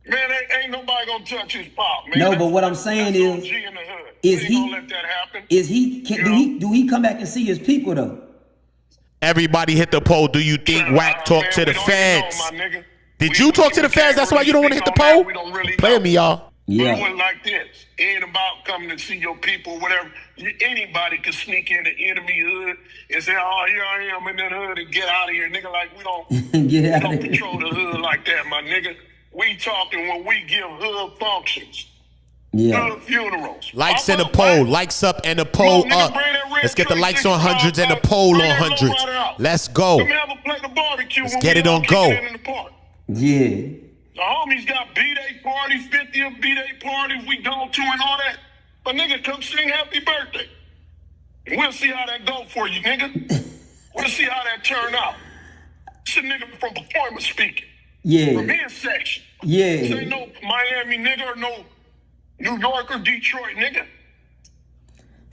man, ain't nobody gonna touch his pop, man. No, but what I'm saying is he gonna let that happen? Do he come back and see his people though? Everybody hit the poll. Do you think Wack talked to the feds? Did you talk to the feds? That's why you don't want to hit the poll? Play me, y'all. Yeah. It like this. It ain't about coming to see your people, whatever. Anybody can sneak in the enemy hood and say, oh, here I am in that hood and get out of here. Nigga, like, we don't control the hood like that, my nigga. We talking when we give hood functions. Yeah. Hood funerals. Likes and a poll. Likes up and a poll up. Let's get the likes on hundreds and the poll on hundreds. Let's go. Let's get it on go. Yeah. The homies got B-Day parties, 50th B-Day parties, we go to and all that. But nigga, come sing happy birthday. And we'll see how that go for you, nigga. We'll see how that turn out. It's a nigga from Pacoima speaking. Yeah. From his section. Yeah. This ain't no Miami nigga or no New York or Detroit nigga.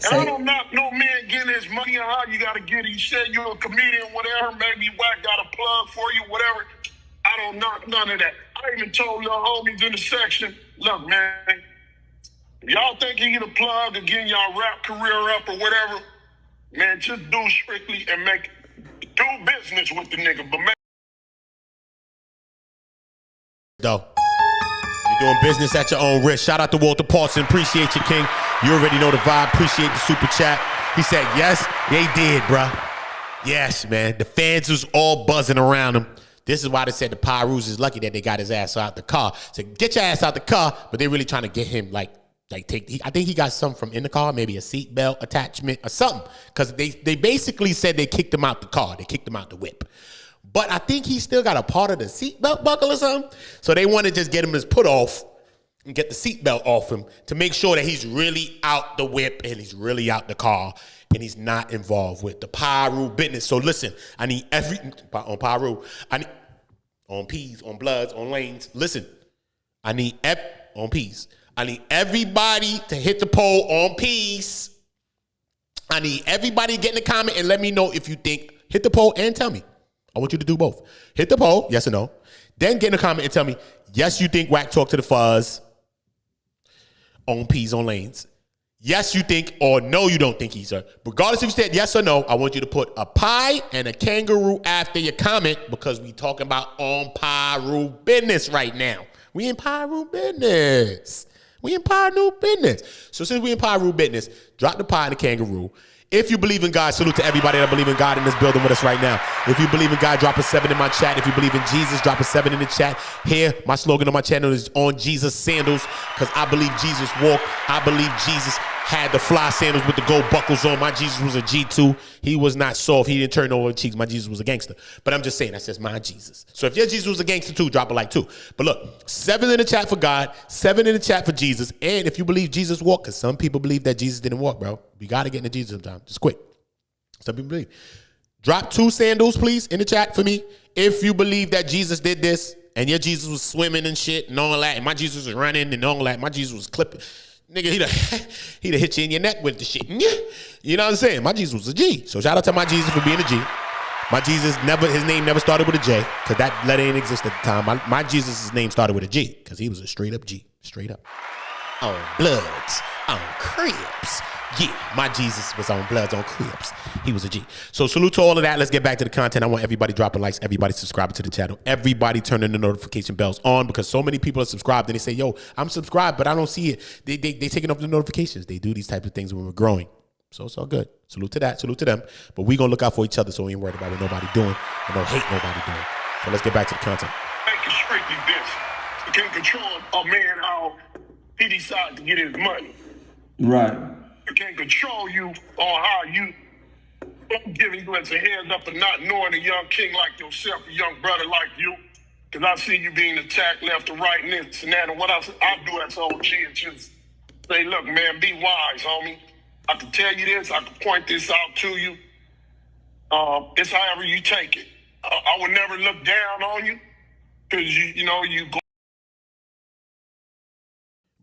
And I don't knock no man getting his money or how you gotta get it. You said you're a comedian, whatever, maybe Wack got a plug for you, whatever. I don't knock none of that. I even told y'all homies in the section, look, man, y'all think you get a plug to getting y'all rap career up or whatever, man, just do strictly and do business with the nigga. But man, Though. Doing business at your own risk. Shout out to Walter Paulson. Appreciate you, King. You already know the vibe. Appreciate the super chat. He said, yes, they did, bruh. Yes, man. The fans was all buzzing around him. This is why they said the Pirus is lucky that they got his ass out the car. So get your ass out the car, but they really trying to get him I think he got something from in the car, maybe a seatbelt attachment or something. Because they basically said they kicked him out the car. They kicked him out the whip. But I think he still got a part of the seatbelt buckle or something. So they want to just get him his put off and get the seatbelt off him to make sure that he's really out the whip and he's really out the car and he's not involved with the Piru business. So listen, I need on Piru, I need on P's, on Bloods, on Lanes. Listen, I need on P's. I need everybody to hit the poll on P's. I need everybody to get in the comment and let me know if you think, hit the poll and tell me. I want you to do both. Hit the poll, yes or no. Then get in the comment and tell me, yes, you think Wack talked to the fuzz on P's, on Lanes. Yes, you think, or no, you don't think he's a. Regardless if you said yes or no, I want you to put a pie and a kangaroo after your comment because we talking about on Piru business right now. We in Piru business. We in Piru business. So since we in Piru business, drop the pie and the kangaroo. If you believe in God, salute to everybody that believe in God in this building with us right now. If you believe in God, drop a 7 in my chat. If you believe in Jesus, drop a 7 in the chat. Here, my slogan on my channel is on Jesus sandals because I believe Jesus walked. I believe Jesus had the fly sandals with the gold buckles on. My Jesus was a G2. He was not soft. He didn't turn over the cheeks. My Jesus was a gangster. But I'm just saying, that's just my Jesus. So if your Jesus was a gangster too, drop a like too. But look, 7 in the chat for God, 7 in the chat for Jesus. And if you believe Jesus walked, because some people believe that Jesus didn't walk, bro. We got to get into Jesus sometime. Just quick. Some people believe. Drop 2 sandals, please, in the chat for me. If you believe that Jesus did this and your Jesus was swimming and shit and all that, and my Jesus was running and all that, my Jesus was clipping. Nigga, he'd have hit you in your neck with the shit. You know what I'm saying? My Jesus was a G. So shout out to my Jesus for being a G. My Jesus his name never started with a J because that letter didn't exist at the time. My Jesus' name started with a G because he was a straight up G. Straight up. On Bloods, on Crips. Yeah, my Jesus was on Bloods, on Crips. He was a G. So salute to all of that. Let's get back to the content. I want everybody dropping likes, everybody subscribing to the channel, everybody turning the notification bells on because so many people are subscribed and they say, yo, I'm subscribed, but I don't see it. They taking off the notifications. They do these types of things when we're growing. So it's all good. Salute to that. Salute to them. But we going to look out for each other so we ain't worried about what nobody doing and no hate nobody doing. So let's get back to the content. Make it strictly this. You can't control a man how he decides to get his money. Right. I can't control you on how you giving you as a heads up and not knowing a young king like yourself, a young brother like you. Because I see you being attacked left and right and this and that. And what I do as OG is just say, look, man, be wise, homie. I can tell you this. I can point this out to you. It's however you take it. I would never look down on you because, you go.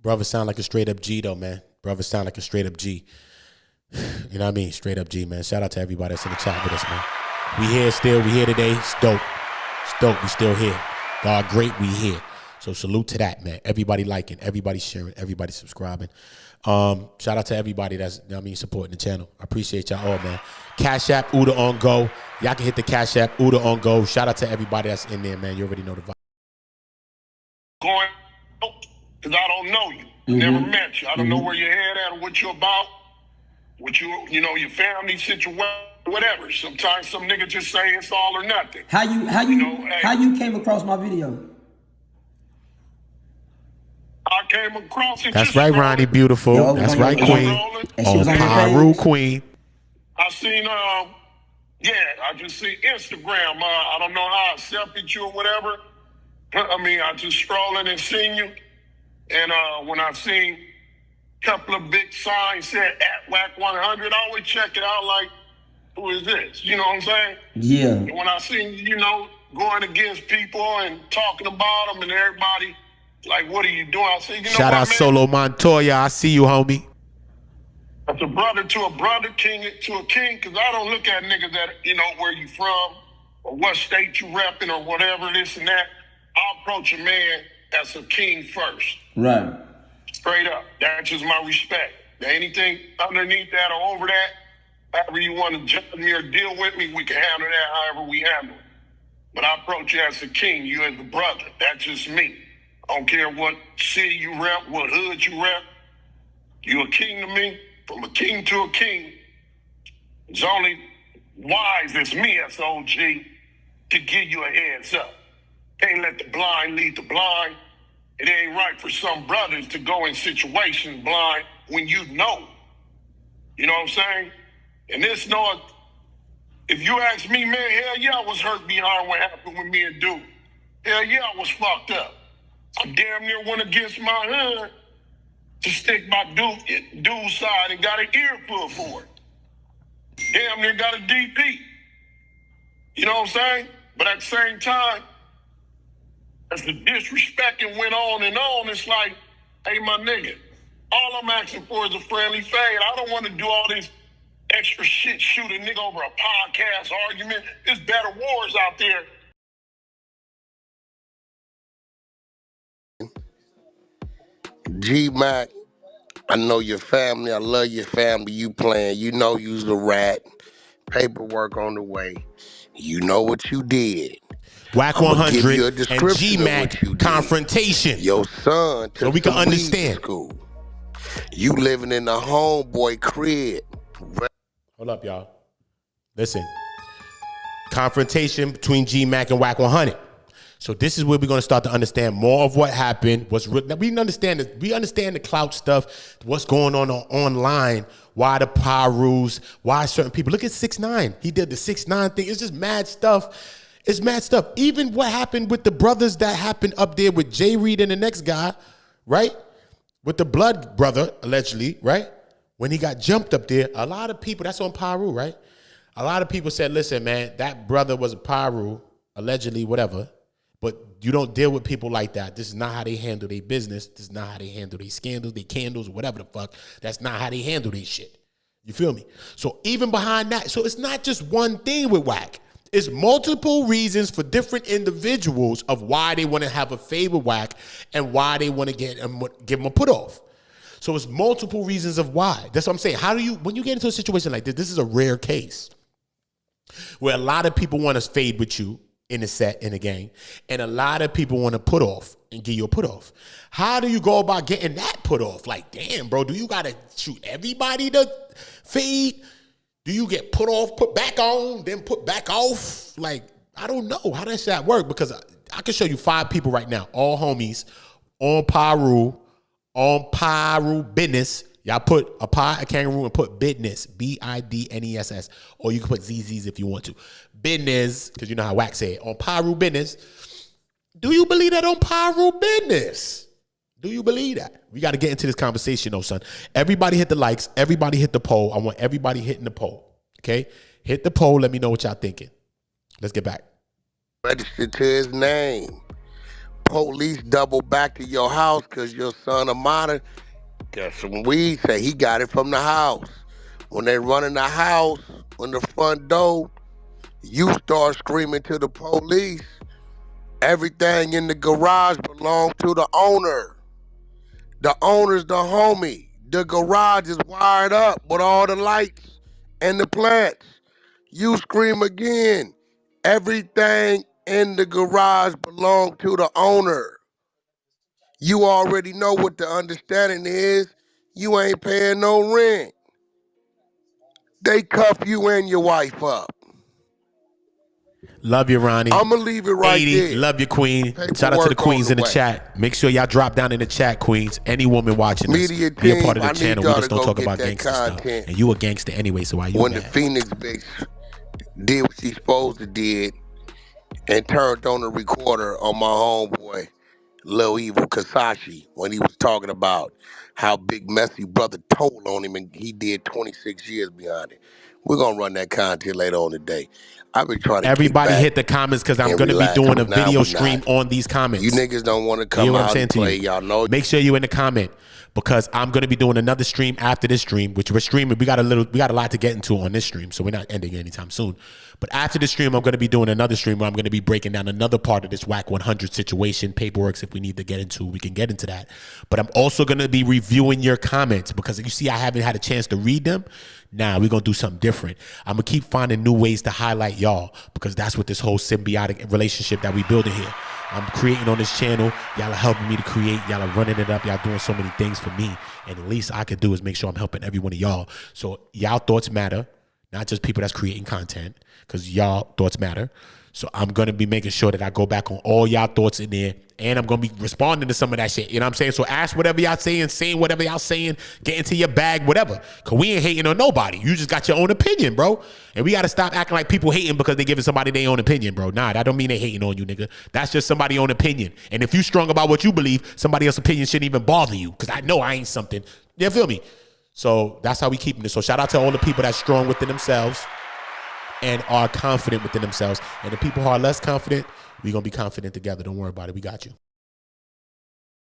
Brother sound like a straight up G though, man. Brother sound like a straight up G. You know what I mean? Straight up G, man. Shout out to everybody that's in the chat with us, man. We here still. We here today. It's dope. It's dope. We still here. God great, we here. So salute to that, man. Everybody liking, everybody sharing, everybody subscribing. Shout out to everybody that's, supporting the channel. I appreciate y'all all, man. Cash App, OOTA on go. Y'all can hit the Cash App, OOTA on go. Shout out to everybody that's in there, man. You already know the vibe. Going, because I don't know you. Never met you. I don't know where your head at or what you're about. What your family situation, whatever. Sometimes some nigga just say it's all or nothing. How you came across my video? I came across it. That's right, Ronnie, beautiful. Yo, that's right, Queen. On Piru, Queen. I seen, I just see Instagram. I don't know how I accepted you or whatever. I just scrolling and seen you. And when I seen a couple of big signs said at Wack 100, I always check it out like, who is this? You know what I'm saying? Yeah. And when I seen, going against people and talking about them and everybody, like, what are you doing? I said, Shout out Solo Montoya. I see you, homie. That's a brother to a brother, king to a king, because I don't look at niggas that, where you from or what state you repping or whatever, this and that. I approach a man as a king first. Right. Straight up. That's just my respect. Anything underneath that or over that, however you want to judge me or deal with me, we can handle that however we handle it. But I approach you as a king, you as a brother. That's just me. I don't care what city you rep, what hood you rep. You a king to me. From a king to a king. It's only wise as me as OG to give you a heads up. Can't let the blind lead the blind. It ain't right for some brothers to go in situations blind when you know. You know what I'm saying? And this noise, if you ask me, man, hell yeah, I was hurt behind what happened with me and Duke. Hell yeah, I was fucked up. I damn near went against my hood to stick my dude's side and got an earful for it. Damn near got a DP. You know what I'm saying? But at the same time, as the disrespecting went on, it's like, hey, my nigga, all I'm asking for is a friendly fade. I don't want to do all this extra shit, shoot a nigga over a podcast argument. There's better wars out there. G Mack, I know your family. I love your family. You playing. You know you's a rat. Paperwork on the way. You know what you did. Wack 100 and G Mack confrontation. Your son took so we can some understand. weed to school. You living in a homeboy crib. Hold up, y'all. Listen. Confrontation between G Mack and Wack 100. So this is where we're going to start to understand more of what happened. We understand this. We understand the clout stuff, what's going on online, why the Pirus, why certain people. Look at 6ix9ine. He did the 6ix9ine thing. It's just mad stuff. It's mad stuff. Even what happened with the brothers that happened up there with Jay Reed and the next guy, right? With the blood brother, allegedly, right? When he got jumped up there, a lot of people, that's on Piru, right? A lot of people said, listen, man, that brother was a Piru, allegedly, whatever. But you don't deal with people like that. This is not how they handle their business. This is not how they handle their scandals, their candles, whatever the fuck. That's not how they handle their shit. You feel me? So even behind that, so it's not just one thing with Wack. It's multiple reasons for different individuals of why they want to have a favor Wack and why they want to give him a put off. So it's multiple reasons of why. That's what I'm saying. How do you, when you get into a situation like this is a rare case where a lot of people want to fade with you in the set, in the game, and a lot of people want to put off and give you a put off. How do you go about getting that put off? Like, damn, bro, do you got to shoot everybody to fade? Do you get put off, put back on, then put back off? Like, I don't know how that shit work, because I can show you 5 people right now, all homies, on Piru business. Y'all put a pie, a kangaroo, and put business, BIDNESS, or you can put ZZs if you want to. Business, because you know how Wack said, on Piru business. Do you believe that on Piru business? Do you believe that? We got to get into this conversation, though, son. Everybody hit the likes. Everybody hit the poll. I want everybody hitting the poll, okay? Hit the poll. Let me know what y'all thinking. Let's get back. Registered to his name. Police double back to your house because your son Amada got some weed. Say he got it from the house. When they run in the house, when the front door, you start screaming to the police. Everything in the garage belongs to the owner. The owner's the homie. The garage is wired up with all the lights and the plants. You scream again. Everything in the garage belongs to the owner. You already know what the understanding is. You ain't paying no rent. They cuff you and your wife up. Love you, Ronnie. I'm going to leave it right 80, there. love you, Queen. Shout out to the queens in the chat. Make sure y'all drop down in the chat, queens. Any woman watching this, Media be a team, part of the I channel. need We y'all just to don't go talk get about that gangster stuff. content. And you a gangster anyway, so why you When mad? the Phoenix bitch did what she supposed to did and turned on the recorder on my homeboy, Lil Evil Kasashi, when he was talking about how Big Messy brother told on him and he did 26 years behind it. We're going to run that content later on today. I've been trying to Everybody kick back hit the comments, because I'm and going to be relax, doing a but now video we're stream not. on these comments. You niggas don't want to You hear come what I'm out saying and to play. you? Y'all know. Make sure you in the comment, because I'm going to be doing another stream after this stream, which we're streaming. We got a lot to get into on this stream, so we're not ending anytime soon. But after the stream, I'm going to be doing another stream where I'm going to be breaking down another part of this Wack 100 situation, paperwork. If we need to get into, we can get into that. But I'm also going to be reviewing your comments, because you see I haven't had a chance to read them. Now we're going to do something different. I'm going to keep finding new ways to highlight y'all, because that's what this whole symbiotic relationship that we building here. I'm creating on this channel. Y'all are helping me to create. Y'all are running it up. Y'all doing so many things for me. And the least I could do is make sure I'm helping every one of y'all. So y'all thoughts matter, not just people that's creating content, because y'all thoughts matter. So I'm going to be making sure that I go back on all y'all thoughts in there, and I'm going to be responding to some of that shit. You know what I'm saying? So ask whatever y'all saying whatever y'all saying, get into your bag, whatever. Because we ain't hating on nobody. You just got your own opinion, bro. And we got to stop acting like people hating because they giving somebody their own opinion, bro. Nah, that don't mean they hating on you, nigga. That's just somebody's own opinion. And if you strong about what you believe, somebody else's opinion shouldn't even bother you, because I know I ain't something. You feel me? So that's how we keeping it. So shout out to all the people that's strong within themselves and are confident within themselves. And the people who are less confident, we're going to be confident together. Don't worry about it. We got you.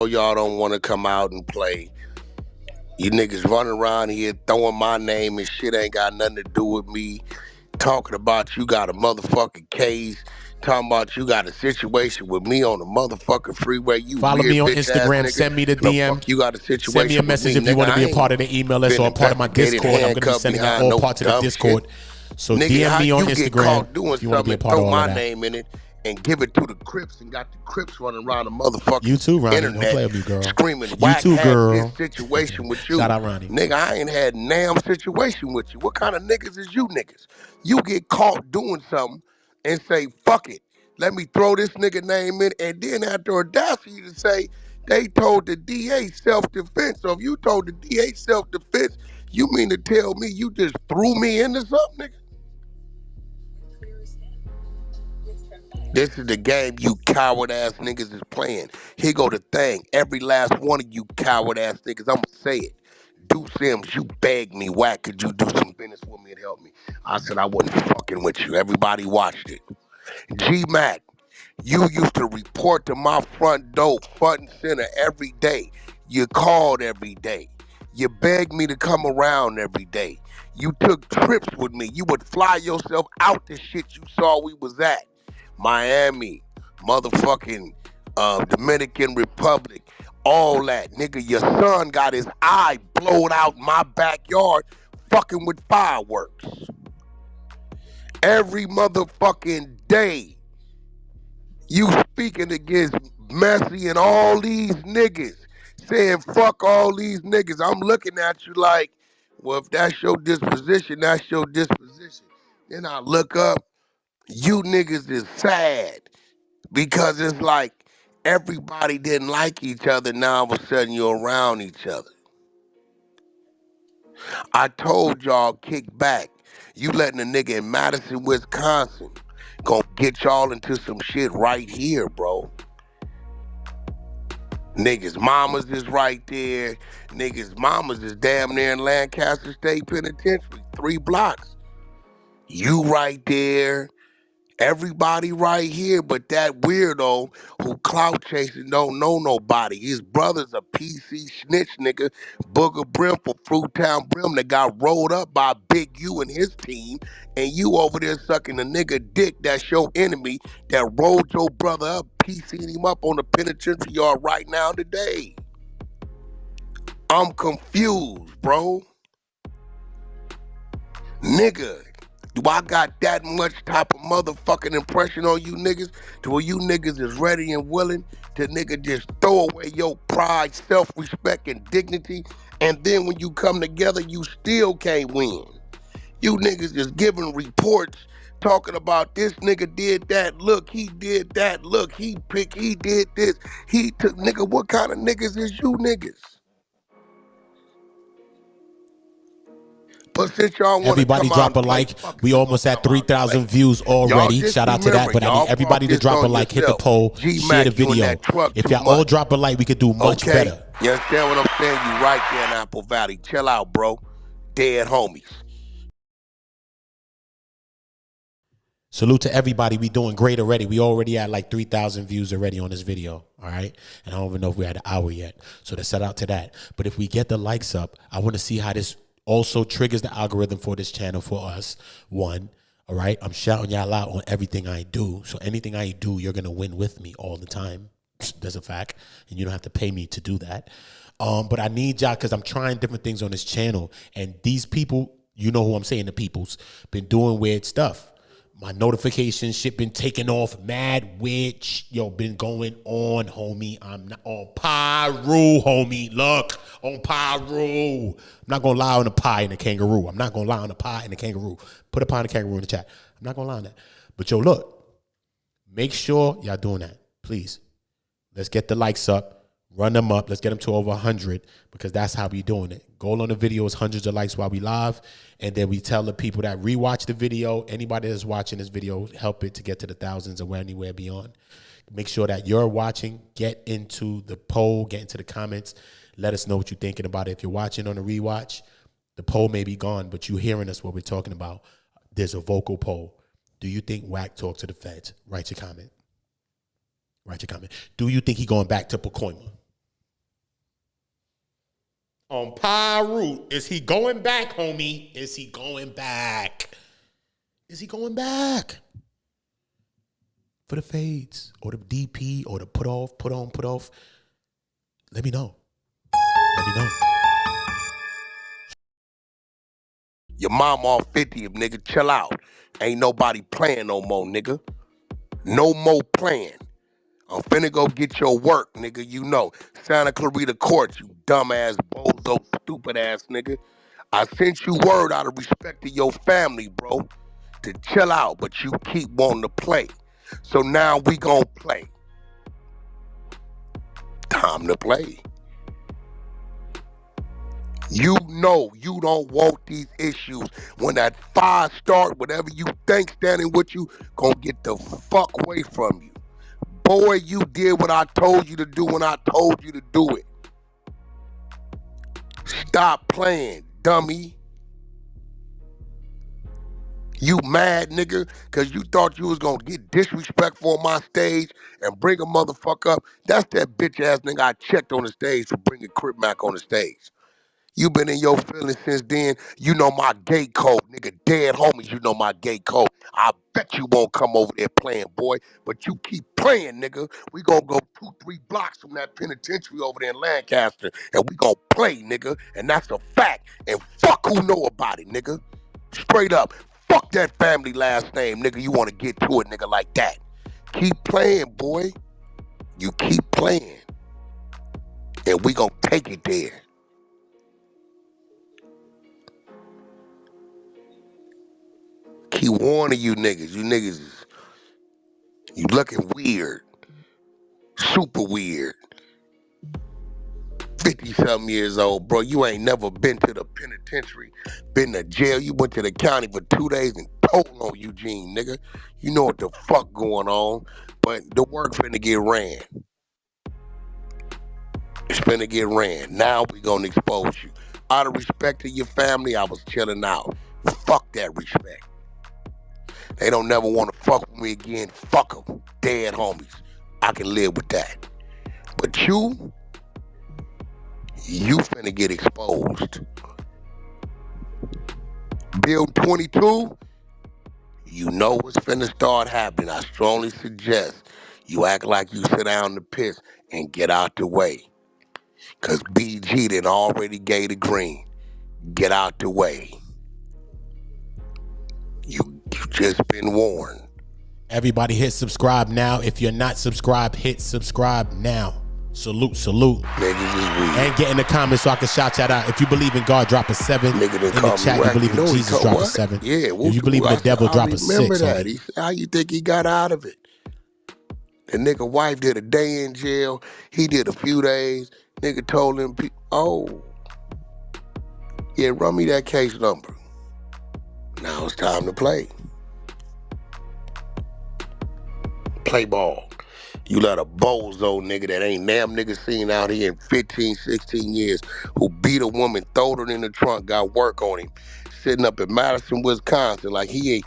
Y'all don't want to come out and play. You niggas running around here throwing my name and shit ain't got nothing to do with me. Talking about you got a motherfucking case. Talking about you got a situation with me on the motherfucking freeway. You follow me on Instagram. Send me the DM. Fuck you got a situation. Send me a message if you want to be a part of the email list or a part of my Discord. I'm going to be sending out all parts of the Discord. So nigga, DM me on you Instagram get caught doing if you want to be a something, part of throw all of my that. name in it and give it to the Crips and got the Crips running around the motherfucking you too, Ronnie. internet. Don't play with me, girl. Screaming, you Wack too, had girl. this situation with you. Shout out, Ronnie. Nigga, I ain't had damn situation with you. What kind of niggas is you niggas? You get caught doing something and say, fuck it. Let me throw this nigga name in, and then after audacity to say they told the DA self-defense. So if you told the DA self-defense, you mean to tell me you just threw me into something, nigga? This is the game you coward-ass niggas is playing. Here go the thing. Every last one of you coward-ass niggas, I'ma say it. Do Sims, you begged me, Wack, could you do some business with me and help me? I said I wasn't fucking with you. Everybody watched it. G Mack, you used to report to my front door, front and center every day. You called every day. You begged me to come around every day. You took trips with me. You would fly yourself out the shit you saw we was at. Miami, motherfucking Dominican Republic, all that. Nigga, your son got his eye blown out in my backyard fucking with fireworks. Every motherfucking day, you speaking against Messi and all these niggas, saying fuck all these niggas. I'm looking at you like, well, if that's your disposition, that's your disposition. Then I look up, you niggas is sad because it's like everybody didn't like each other. Now all of a sudden you're around each other. I told y'all kick back. You letting a nigga in Madison, Wisconsin gonna get y'all into some shit right here, bro. Niggas' mamas is right there. Niggas' mamas is damn near in Lancaster State Penitentiary, 3 blocks. You right there. Everybody right here, but that weirdo who clout chasing don't know nobody. His brother's a PC snitch nigga, Booger Brim for Fruittown Brim that got rolled up by Big U and his team, and you over there sucking a nigga dick that's your enemy that rolled your brother up, piecing him up on the penitentiary yard right now today. I'm confused, bro. Nigga. Do I got that much type of motherfucking impression on you niggas to where you niggas is ready and willing to nigga just throw away your pride, self-respect, and dignity, and then when you come together, you still can't win. You niggas is giving reports talking about this nigga did that, look, he did that, look, he did this, he took, nigga, what kind of niggas is you niggas? But since y'all want to Everybody come out drop a and play, like. We almost at 3,000 views already. Shout out to that. But I need everybody to drop a like, hit the poll, share the video. If y'all all drop a like, we could do much better. You understand what I'm saying? You right there in Apple Valley. Chill out, bro. Dead homies. Salute to everybody. We doing great already. We already at like 3,000 views already on this video. All right. And I don't even know if we're at an hour yet. So to set out to that. But if we get the likes up, I want to see how this also triggers the algorithm for this channel for us. One, all right, I'm shouting y'all out on everything I do. So anything I do, you're going to win with me all the time. That's a fact. And you don't have to pay me to do that. But I need y'all because I'm trying different things on this channel. And these people, you know who I'm saying, the people's been doing weird stuff. My notification shit been taken off mad witch. Yo, been going on, homie. I'm not on Piru, homie. Look, on Piru. I'm not gonna lie on the pie and the kangaroo. I'm not gonna lie on the pie and the kangaroo. Put a pie and the kangaroo in the chat. I'm not gonna lie on that. But yo, look, make sure y'all doing that, please. Let's get the likes up. Run them up. Let's get them to over 100 because that's how we doing it. Goal on the video is hundreds of likes while we live. And then we tell the people that rewatch the video, anybody that's watching this video, help it to get to the thousands or anywhere beyond. Make sure that you're watching. Get into the poll. Get into the comments. Let us know what you're thinking about it. If you're watching on a rewatch, the poll may be gone, but you're hearing us what we're talking about. There's a vocal poll. Do you think Wack talked to the feds? Write your comment. Write your comment. Do you think he going back to Pacoima? On Piru, is he going back, homie? Is he going back? Is he going back? For the fades, or the DP, or the put off, put on, put off. Let me know. Let me know. Your mom all 50, nigga, chill out. Ain't nobody playing no more, nigga. No more playing. I'm finna go get your work, nigga, you know. Santa Clarita Court, you dumbass, bozo, stupid ass nigga. I sent you word out of respect to your family, bro, to chill out, but you keep wanting to play. So now we gon' play. Time to play. You know you don't want these issues. When that fire start, whatever you think standing with you, gonna get the fuck away from you. Boy, you did what I told you to do when I told you to do it. Stop playing, dummy. You mad, nigga, because you thought you was going to get disrespectful on my stage and bring a motherfucker up. That's that bitch-ass nigga I checked on the stage for bringing G Mack on the stage. You been in your feelings since then. You know my gate code, nigga. Dead homies, you know my gate code. I bet you won't come over there playing, boy. But you keep playing, nigga. We gonna go 2-3 blocks from that penitentiary over there in Lancaster, and we gonna play, nigga. And that's a fact. And fuck who know about it, nigga. Straight up. Fuck that family last name, nigga. You wanna get to it, nigga, like that. Keep playing, boy. You keep playing. And we gonna take it there. Keep warning you niggas. You niggas, you looking weird. Super weird. 50-something years old, bro. You ain't never been to the penitentiary, been to jail. You went to the county for 2 days and told on Eugene, nigga. You know what the fuck going on. But the work finna get ran. It's finna get ran. Now we gonna expose you. Out of respect to your family, I was chilling out. Fuck that respect. They don't never want to fuck with me again. Fuck them. Dead homies. I can live with that. But you finna get exposed. Bill 22, you know what's finna start happening. I strongly suggest you act like you sit down in the piss and get out the way. Because BG done already gave the green. Get out the way. You just been warned. Everybody hit subscribe now. If you're not subscribed, hit subscribe now. Salute, salute. Niggas is weird. And get in the comments so I can shout that out. If you believe in God, drop a 7. Nigga in the chat, you believe in Jesus, drop a 7. Yeah, if you believe in the devil, drop a 6. Remember that. He said, how you think he got out of it? The nigga wife did a day in jail. He did a few days. Nigga told him, oh, yeah, run me that case number. Now it's time to play. Play ball. You let a bozo nigga that ain't damn nigga seen out here in 15, 16 years who beat a woman, throwed her in the trunk, got work on him, sitting up in Madison, Wisconsin, like he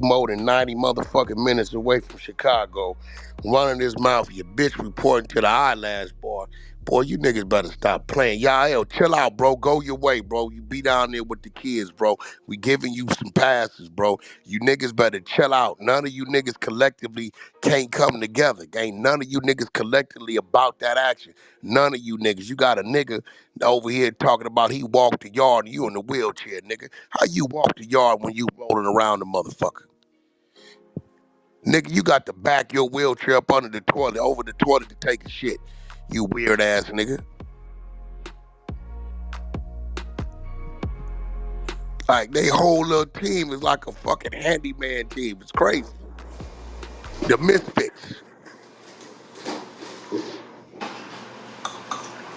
more than 90 motherfucking minutes away from Chicago, running his mouth, your bitch reporting to the eyelash bar. Boy, you niggas better stop playing. Y'all, chill out, bro. Go your way, bro. You be down there with the kids, bro. We giving you some passes, bro. You niggas better chill out. None of you niggas collectively can't come together. Ain't none of you niggas collectively about that action. None of you niggas. You got a nigga over here talking about he walked the yard and you in the wheelchair, nigga. How you walk the yard when you rolling around the motherfucker? Nigga, you got to back your wheelchair up under the toilet, over the toilet to take a shit. You weird ass nigga. Like, they whole little team is like a fucking handyman team. It's crazy. The misfits.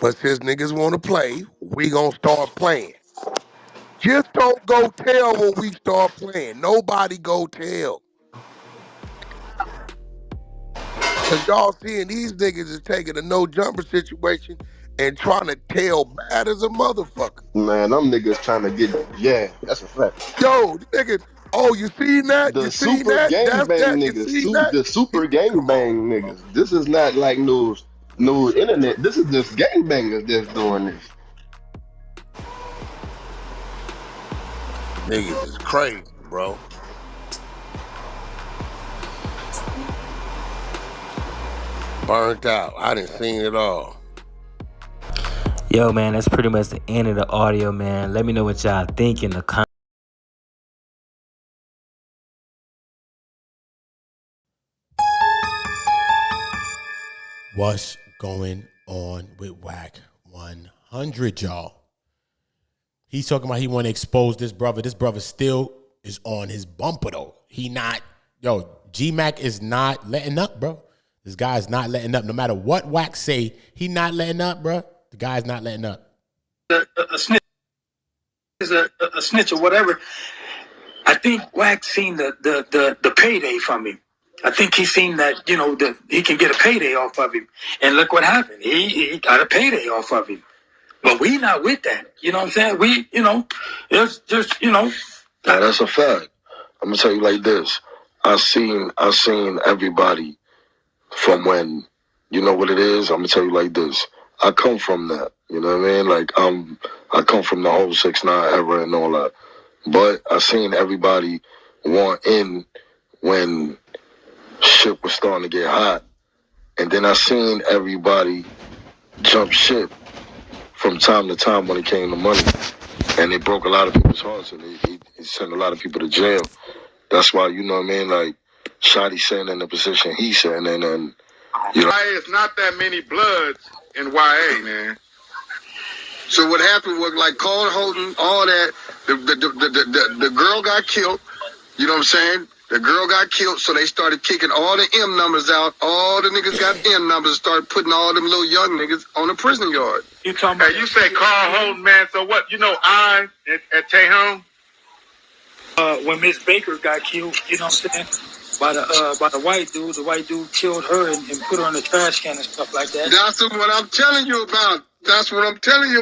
But since niggas want to play, we gonna start playing. Just don't go tell when we start playing. Nobody go tell. Cause y'all seeing these niggas is taking a no jumper situation and trying to tell bad as a motherfucker. Man, them niggas trying to get, yeah, that's a fact. Yo, the niggas, oh, you seen that? The You seen super that? That's gangbang that. You seen niggas, that? the super Come on. gangbang niggas. This is not like no internet. This is just gangbangers that's doing this. Niggas is crazy, bro. Burnt out. I done seen it all. Yo, man, that's pretty much the end of the audio, man. Let me know what y'all think in the comments. What's going on with Wack 100, y'all? He's talking about he want to expose this brother. This brother still is on his bumper, though. He not, yo, G Mack is not letting up, bro. This guy is not letting up. No matter what Wack say, he not letting up, bro. The guy's not letting up. A snitch is a snitch or whatever. I think Wack seen the payday from him. I think he seen that, you know, that he can get a payday off of him. And look what happened. He got a payday off of him. But we not with that. You know what I'm saying? We, you know, it's just, you know. Now, that's a fact. I'm gonna tell you like this. I seen everybody from when, you know what it is? I'm gonna tell you like this. I come from that. You know what I mean? Like, I come from the whole 6ix9ine era and all that. But I seen everybody want in when shit was starting to get hot. And then I seen everybody jump ship from time to time when it came to money. And it broke a lot of people's hearts and it sent a lot of people to jail. That's why, you know what I mean? Like, Shotty sitting in the position he's sitting in, and, you know. It's not that many bloods in YA, man. So what happened was, like, Carl Holden, all that, the girl got killed, you know what I'm saying? The girl got killed, so they started kicking all the M numbers out. All the niggas got M numbers and started putting all them little young niggas on the prison yard. You talking about? Hey, you say Carl Holden, man, so what, you know, I at Tejon? When Miss Baker got killed, you know what I'm saying, by the white dude killed her and put her in the trash can and stuff like that. That's what I'm telling you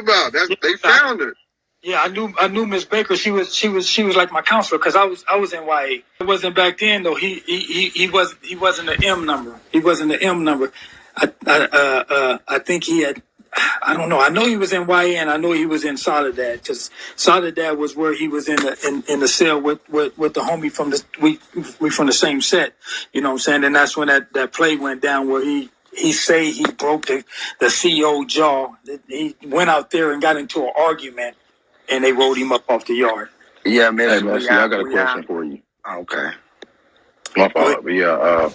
about. They found her. Yeah, I knew Miss Baker. She was like my counselor because I was in YA. It wasn't back then though. He wasn't an M number. He wasn't an M number. I think he had. I don't know. I know he was in YA and I know he was in Soledad because Soledad was where he was in the cell with the homie from we from the same set. You know what I'm saying? And that's when that play went down where he say he broke the CO jaw. He went out there and got into an argument and they rolled him up off the yard. Yeah, man. Hey, man, I got a question for you. Okay. My fault. But yeah,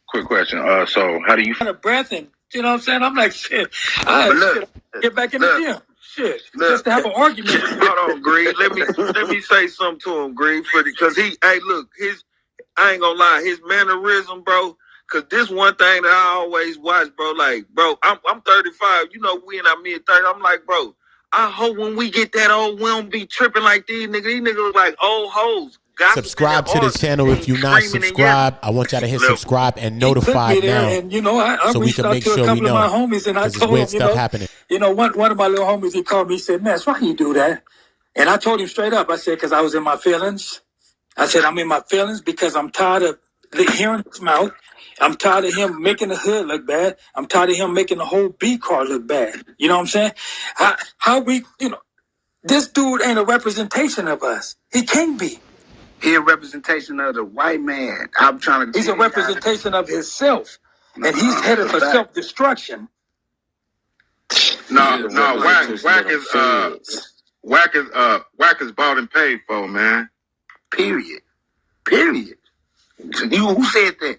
quick question. So how do you Kind of breath and you know what I'm saying? I'm like, shit. I get back in the gym. Shit. Just to have an argument. Hold on, Greg. Let me say something to him, Greg, because I ain't gonna lie, his mannerism, bro. Cause this one thing that I always watch, bro. Like, bro, I'm 35. You know, we in our mid-30s. I'm like, bro, I hope when we get that old, we don't be tripping like these niggas. These niggas look like old hoes. Subscribe to this channel if you're not subscribed. I want y'all to hit subscribe and notify now, and, you know, I so we can make sure we know. Of my homies and I told weird him, stuff happening. You know, one of my little homies, he called me, he said, "Ness, why you do that?" And I told him straight up. I said, "Because I was in my feelings." I said, "I'm in my feelings because I'm tired of hearing his mouth. I'm tired of him making the hood look bad. I'm tired of him making the whole B car look bad." You know what I'm saying? How we, you know, this dude ain't a representation of us. He can't be. He a representation of the white man. I'm trying to. He's a representation of himself, and he's headed for self-destruction. No, Wack is bought and paid for, man. Period. Who said that?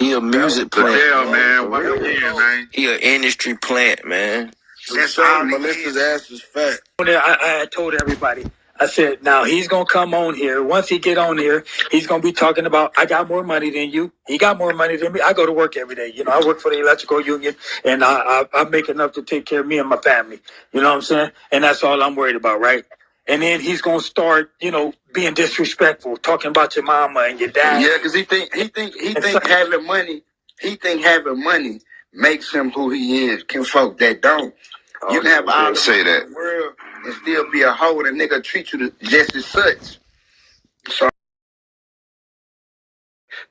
He a music plant. Yeah, man. What man? He an industry plant, man. That's all. Melissa's ass is fat. I told everybody. I said, now he's gonna come on here. Once he get on here, he's gonna be talking about, I got more money than you. He got more money than me. I go to work every day. You know, I work for the electrical union, and I make enough to take care of me and my family. You know what I'm saying? And that's all I'm worried about, right? And then he's gonna start, you know, being disrespectful, talking about your mama and your dad. Yeah, because he think having money makes him who he is. Can folk that don't. You can have all the world and still be a hoe, and a nigga treat you just as such. So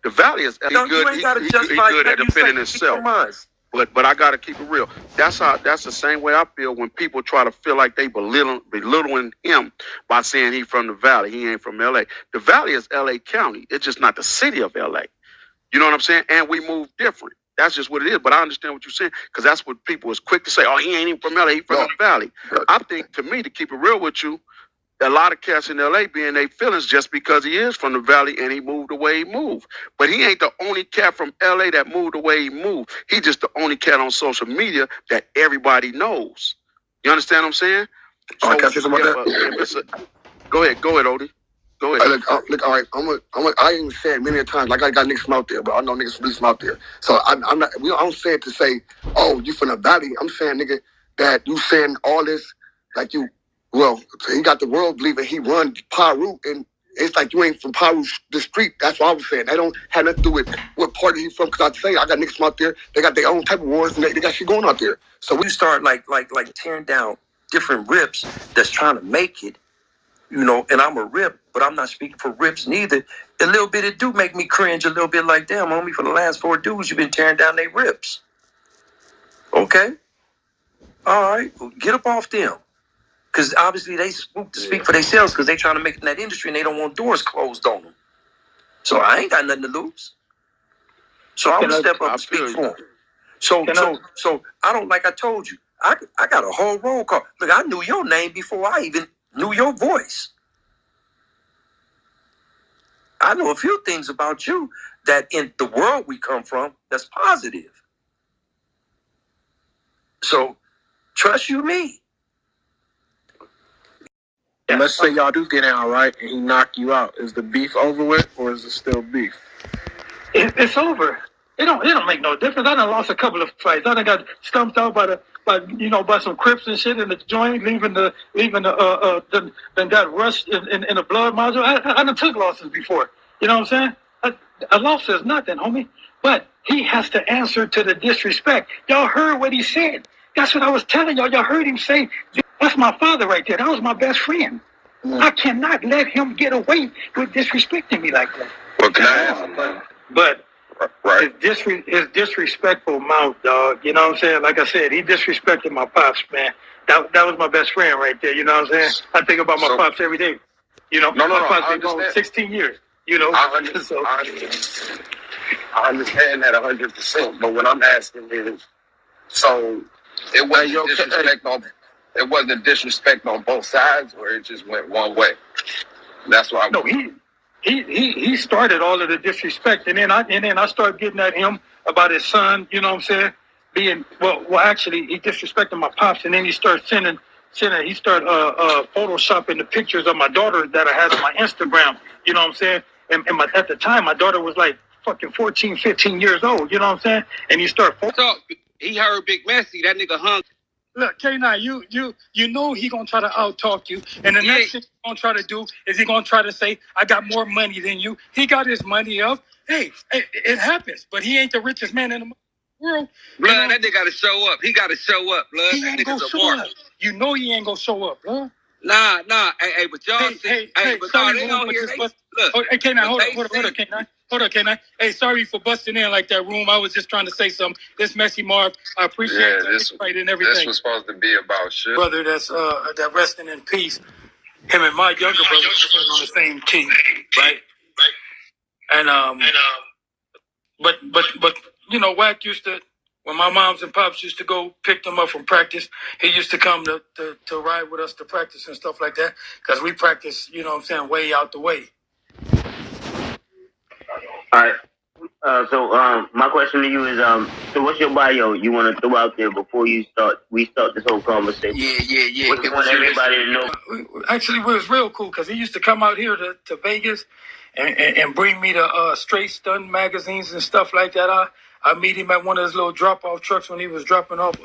the Valley is good. He good at defending himself. But I gotta keep it real. That's the same way I feel when people try to feel like they belittling him by saying he from the Valley. He ain't from LA. The Valley is LA County. It's just not the city of LA. You know what I'm saying? And we move different. That's just what it is. But I understand what you're saying, because that's what people is quick to say. Oh, he ain't even from LA. He from the Valley. I think, to me, to keep it real with you, a lot of cats in LA be in their feelings just because he is from the Valley and he moved the way he moved. But he ain't the only cat from LA that moved the way he moved. He just the only cat on social media that everybody knows. You understand what I'm saying? So, can I say something about that? Go ahead, Odie. Go ahead. Look, all right. I even said many times, like I got niggas from out there, but I know niggas from out there. So I'm not. I don't say it to say, oh, you from the Valley. I'm saying, nigga, that you saying all this, like you. Well, he got the world believing he run Piru, and it's like you ain't from Piru, the street. That's what I was saying. That don't have nothing to do with what party he from. Because I say I got niggas from out there. They got their own type of wars, and they got shit going out there. So we start like tearing down different rips that's trying to make it. You know, and I'm a rip, but I'm not speaking for rips neither. A little bit, it do make me cringe a little bit like, damn, homie, for the last 4 dudes, you've been tearing down their rips. Okay. All right. Well, get up off them. Because obviously they spook to speak for themselves because they trying to make it in that industry and they don't want doors closed on them. So I ain't got nothing to lose. So I'm going to step up and speak for them. So I don't, like I told you, I got a whole roll call. Look, I knew your name before I even knew your voice. I know a few things about you that in the world we come from, that's positive. So trust you me. And let's say y'all do get out, right, and he knock you out. Is the beef over with, or is it still beef? It's over. It don't make no difference. I done lost a couple of fights. I done got stumped out by some Crips and shit in the joint, then got rushed in a blood module. I done took losses before. You know what I'm saying? A loss is nothing, homie. But he has to answer to the disrespect. Y'all heard what he said. That's what I was telling y'all. Y'all heard him say, that's my father right there. That was my best friend. I cannot let him get away with disrespecting me like that. Well, can I ask? But his disrespectful mouth, dog. You know what I'm saying? Like I said, he disrespected my pops, man. That was my best friend right there. You know what I'm saying? I think about my pops every day. You know, my pops been gone 16 years. You know, I understand that 100%. But what I'm asking is, so it wasn't disrespect on. It wasn't disrespect on both sides, or it just went one way. That's why. No, he started all of the disrespect, and then I started getting at him about his son. You know what I'm saying? Being actually he disrespected my pops, and then he started photoshopping the pictures of my daughter that I had on my Instagram. You know what I'm saying? And at the time, my daughter was like fucking 14, 15 years old. You know what I'm saying? And he started. So he heard Big Messy. That nigga hung. Look, K9, you know he gonna try to out-talk you, and the next thing he's gonna try to do is he gonna try to say, I got more money than you. He got his money up. Hey, it happens, but he ain't the richest man in the world. Blood, that nigga gotta show up. He gotta show up, blood. He ain't gonna show up. You know he ain't gonna show up, blood. Nah. Hey, but y'all but sorry, they on here. Look. Hey, K9, hold on, K9. Hold on, K9. Hey, sorry for busting in like that, room. I was just trying to say something. This Messy Marv, I appreciate this fight and everything. This was supposed to be about shit. Brother, that's that resting in peace. Him and my younger brother were on the same team, right? And but you know, Wack used to, when my moms and pops used to go pick them up from practice, he used to come to ride with us to practice and stuff like that, because we practice, you know what I'm saying, way out the way. All right. So my question to you is so what's your bio you want to throw out there before we start this whole conversation? Yeah. What you want everybody to know? Actually, it was real cool because he used to come out here to Vegas and bring me the straight stunt magazines and stuff like that. I meet him at one of his little drop-off trucks when he was dropping off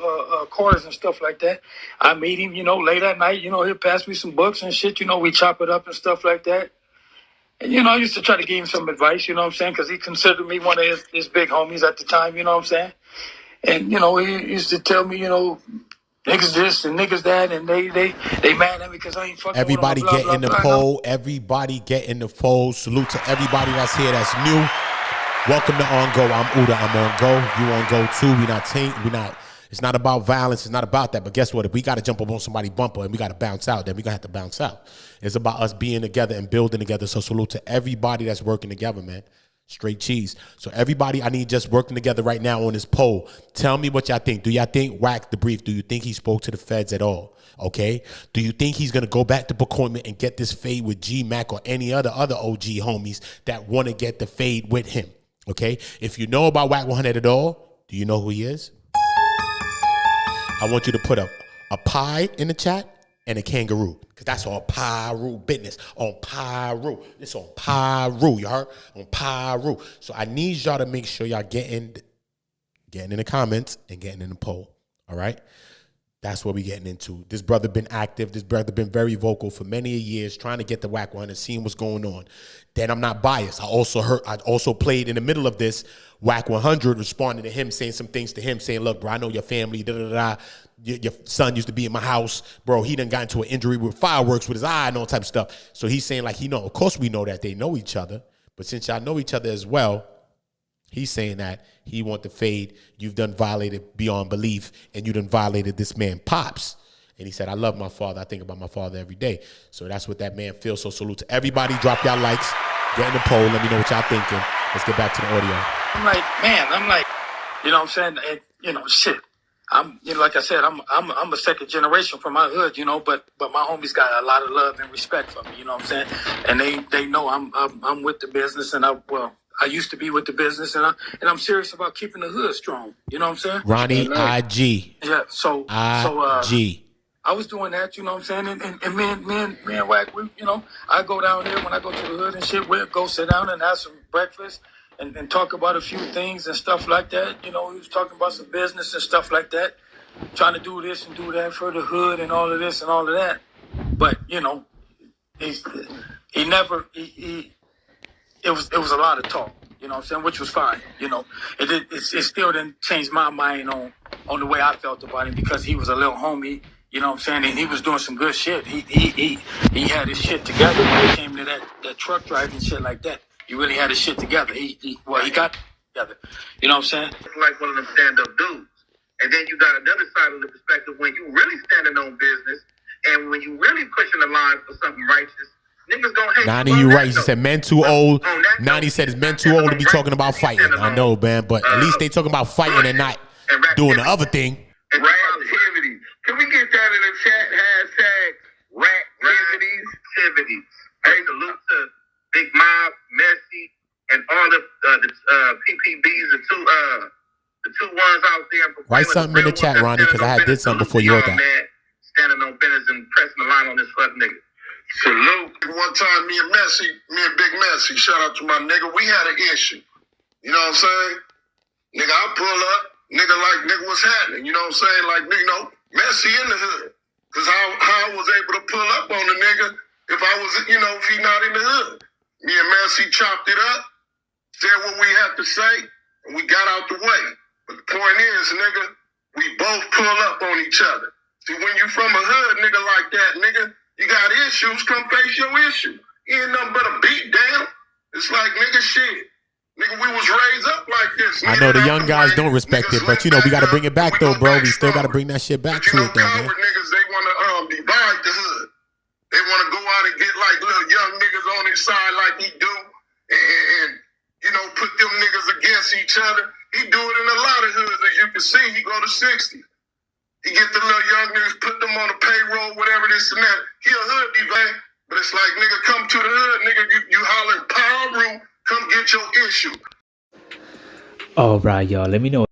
cars and stuff like that. I meet him, late at night. He'll pass me some books and shit. We chop it up and stuff like that. And, I used to try to give him some advice, you know what I'm saying? Because he considered me one of his big homies at the time, you know what I'm saying? And, he used to tell me, niggas this and niggas that, and they mad at me because I ain't fucking Everybody with them, get in the poll. Everybody get in the fold. Salute to everybody that's here that's new. Welcome to On Go. I'm OOTA. I'm on go. You on go too. It's not about violence. It's not about that. But guess what? If we got to jump up on somebody's bumper and we got to bounce out, then we going to have to bounce out. It's about us being together and building together. So salute to everybody that's working together, man. Straight cheese. So everybody, I need just working together right now on this poll. Tell me what y'all think. Do y'all think Wack the Brief, do you think he spoke to the feds at all? Okay? Do you think he's going to go back to Pacoima and get this fade with G Mack or any other OG homies that want to get the fade with him? Okay? If you know about Wack 100 at all, do you know who he is? I want you to put a pie in the chat and a kangaroo, because that's all Piru business. On Piru. It's on Piru, you heard? On Piru. So I need y'all to make sure y'all getting in the comments and getting in the poll, all right? That's what we getting into. This brother been active. This brother been very vocal for many years, trying to get the Wack 100, seeing what's going on. Then I'm not biased. I also played in the middle of this Wack 100, responding to him, saying some things to him, saying, look, bro, I know your family, your son used to be in my house, bro. He done got into an injury with fireworks with his eye and all type of stuff. So he's saying, like, of course we know that they know each other, but since y'all know each other as well, he's saying that he want the fade. You've done violated beyond belief, and you done violated this man Pops. And he said, I love my father. I think about my father every day. So that's what that man feels. So salute to everybody. Drop y'all likes. Get in the poll. Let me know what y'all thinking. Let's get back to the audio. I'm like, you know what I'm saying? And, shit. I'm, like I said, I'm a second generation from my hood, but my homies got a lot of love and respect for me, you know what I'm saying? And they know I'm with the business, and I used to be with the business, and I'm serious about keeping the hood strong. You know what I'm saying? Ronnie IG. Yeah. So IG. I was doing that. You know what I'm saying? And me and Wack, I go down there when I go to the hood and shit. We'll go sit down and have some breakfast and talk about a few things and stuff like that. He was talking about some business and stuff like that, trying to do this and do that for the hood and all of this and all of that. But it was a lot of talk, you know what I'm saying, which was fine, It still didn't change my mind on the way I felt about him, because he was a little homie, you know what I'm saying, and he was doing some good shit. He had his shit together when it came to that truck driving shit like that. He really had his shit together. He got it together. You know what I'm saying? It's like one of them stand-up dudes. And then you got another side of the perspective when you really standing on business and when you really pushing the line for something righteous. Niggas gonna hate. Nani, you right. He said men too old. Nani said it's men too old to be talking about fighting. I know, man, but at least they talking about fighting and not doing the other thing. Activity. Can we get that in the chat? Hashtag activities. Hey, salute to Big Mob, Messi, and all the PPBs, the two ones out there. Write something in the chat, Ronnie, because I did something before you wrote that. Man, standing on business and pressing the line on this fuck nigga. Salute. One time, me and Big Messi, shout out to my nigga, we had an issue. You know what I'm saying? Nigga, I pull up, nigga, what's happening? You know what I'm saying? Like, Messi in the hood. Because how I was able to pull up on the nigga if I was, if he not in the hood. Me and Messi chopped it up, said what we had to say, and we got out the way. But the point is, nigga, we both pull up on each other. See, when you from a hood, nigga, like that, nigga, you got issues, come face your issue. You ain't nothing but a beat down. It's like, nigga, shit. Nigga, we was raised up like this. I know the young guys don't respect it, but, we got to bring it back, though, bro. We still got to bring that shit back to it, though, man. Niggas, they want to divide the hood. They want to go out and get, like, little young niggas on his side like he do and put them niggas against each other. He do it in a lot of hoods. As you can see, he go to 60. He get the little young niggas, put them on the payroll, whatever this and that. He a hood divide, but it's like, nigga, come to the hood, nigga, you holler Piru, Come get your issue. All right, y'all. Let me know.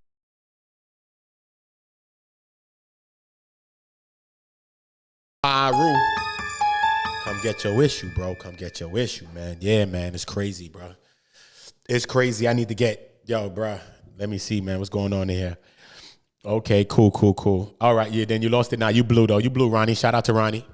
Piru. Come get your issue, bro. Come get your issue, man. Yeah, man. It's crazy, bro. It's crazy. I need to get, yo, bro. Let me see, man. What's going on in here? Okay, cool. All right, yeah, then you lost it now. You blew, though. You blew, Ronnie. Shout out to Ronnie.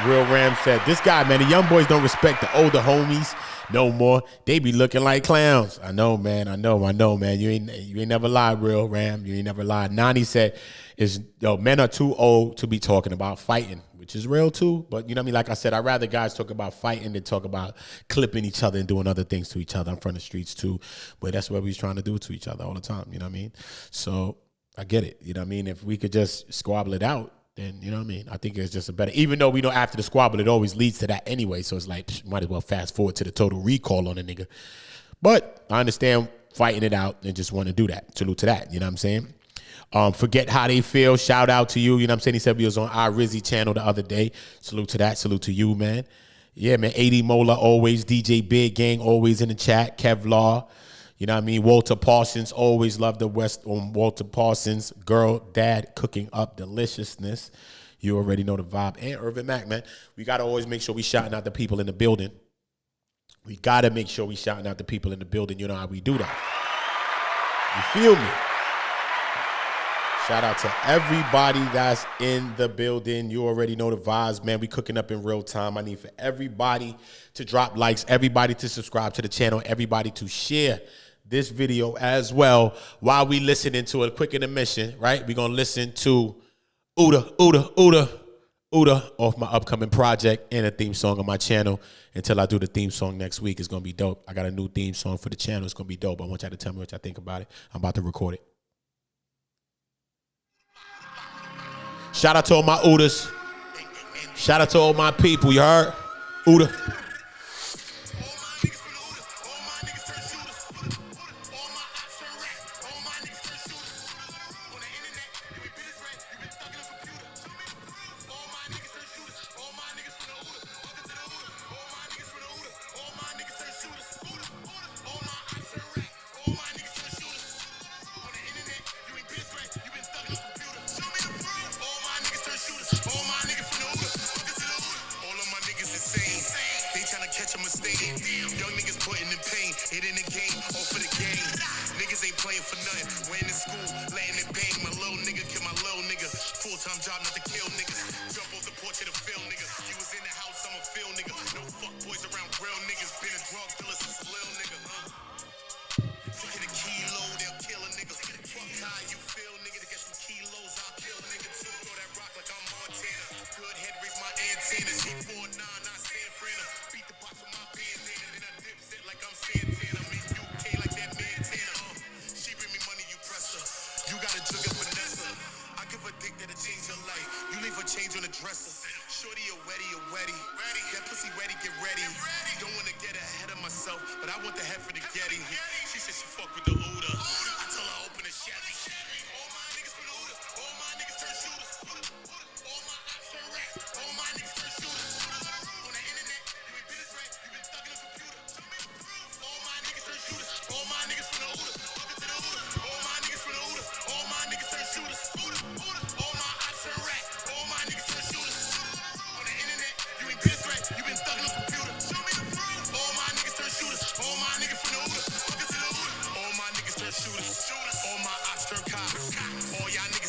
Real Ram said, this guy, man, the young boys don't respect the older homies no more. They be looking like clowns. I know, man. I know, man. You ain't never lied, Real Ram. You ain't never lied. Nani said, men are too old to be talking about fighting, which is real too. But you know what I mean? Like I said, I'd rather guys talk about fighting than talk about clipping each other and doing other things to each other in front of the streets too. But that's what we was trying to do to each other all the time. You know what I mean? So I get it. You know what I mean? If we could just squabble it out, then, you know what I mean? I think it's just a better, even though we know after the squabble, it always leads to that anyway. So it's like, might as well fast forward to the total recall on a nigga. But I understand fighting it out and just want to do that. Salute to that. You know what I'm saying? Forget how they feel. Shout out to you. You know what I'm saying? He said we was on our Rizzy channel the other day. Salute to that. Salute to you, man. Yeah, man. 80 Mola always. DJ Big Gang always in the chat. Kevlar. You know what I mean? Walter Parsons, always love the West on Walter Parsons. Girl, dad, cooking up deliciousness. You already know the vibe. And Irvin Mack, man. We got to always make sure we shouting out the people in the building. We got to make sure we shouting out the people in the building. You know how we do that. You feel me? Shout out to everybody that's in the building. You already know the vibes, man. We cooking up in real time. I need for everybody to drop likes, everybody to subscribe to the channel, everybody to share this video as well while we listening to a quick intermission, right? We're going to listen to OOTA off my upcoming project and a theme song on my channel. Until I do the theme song next week, it's going to be dope. I got a new theme song for the channel. It's going to be dope. I want y'all to tell me what y'all think about it. I'm about to record it. Shout out to all my OOTAs. Shout out to all my people, you heard? OOTA. All my niggas turn cops. All my ops turn cops. All y'all niggas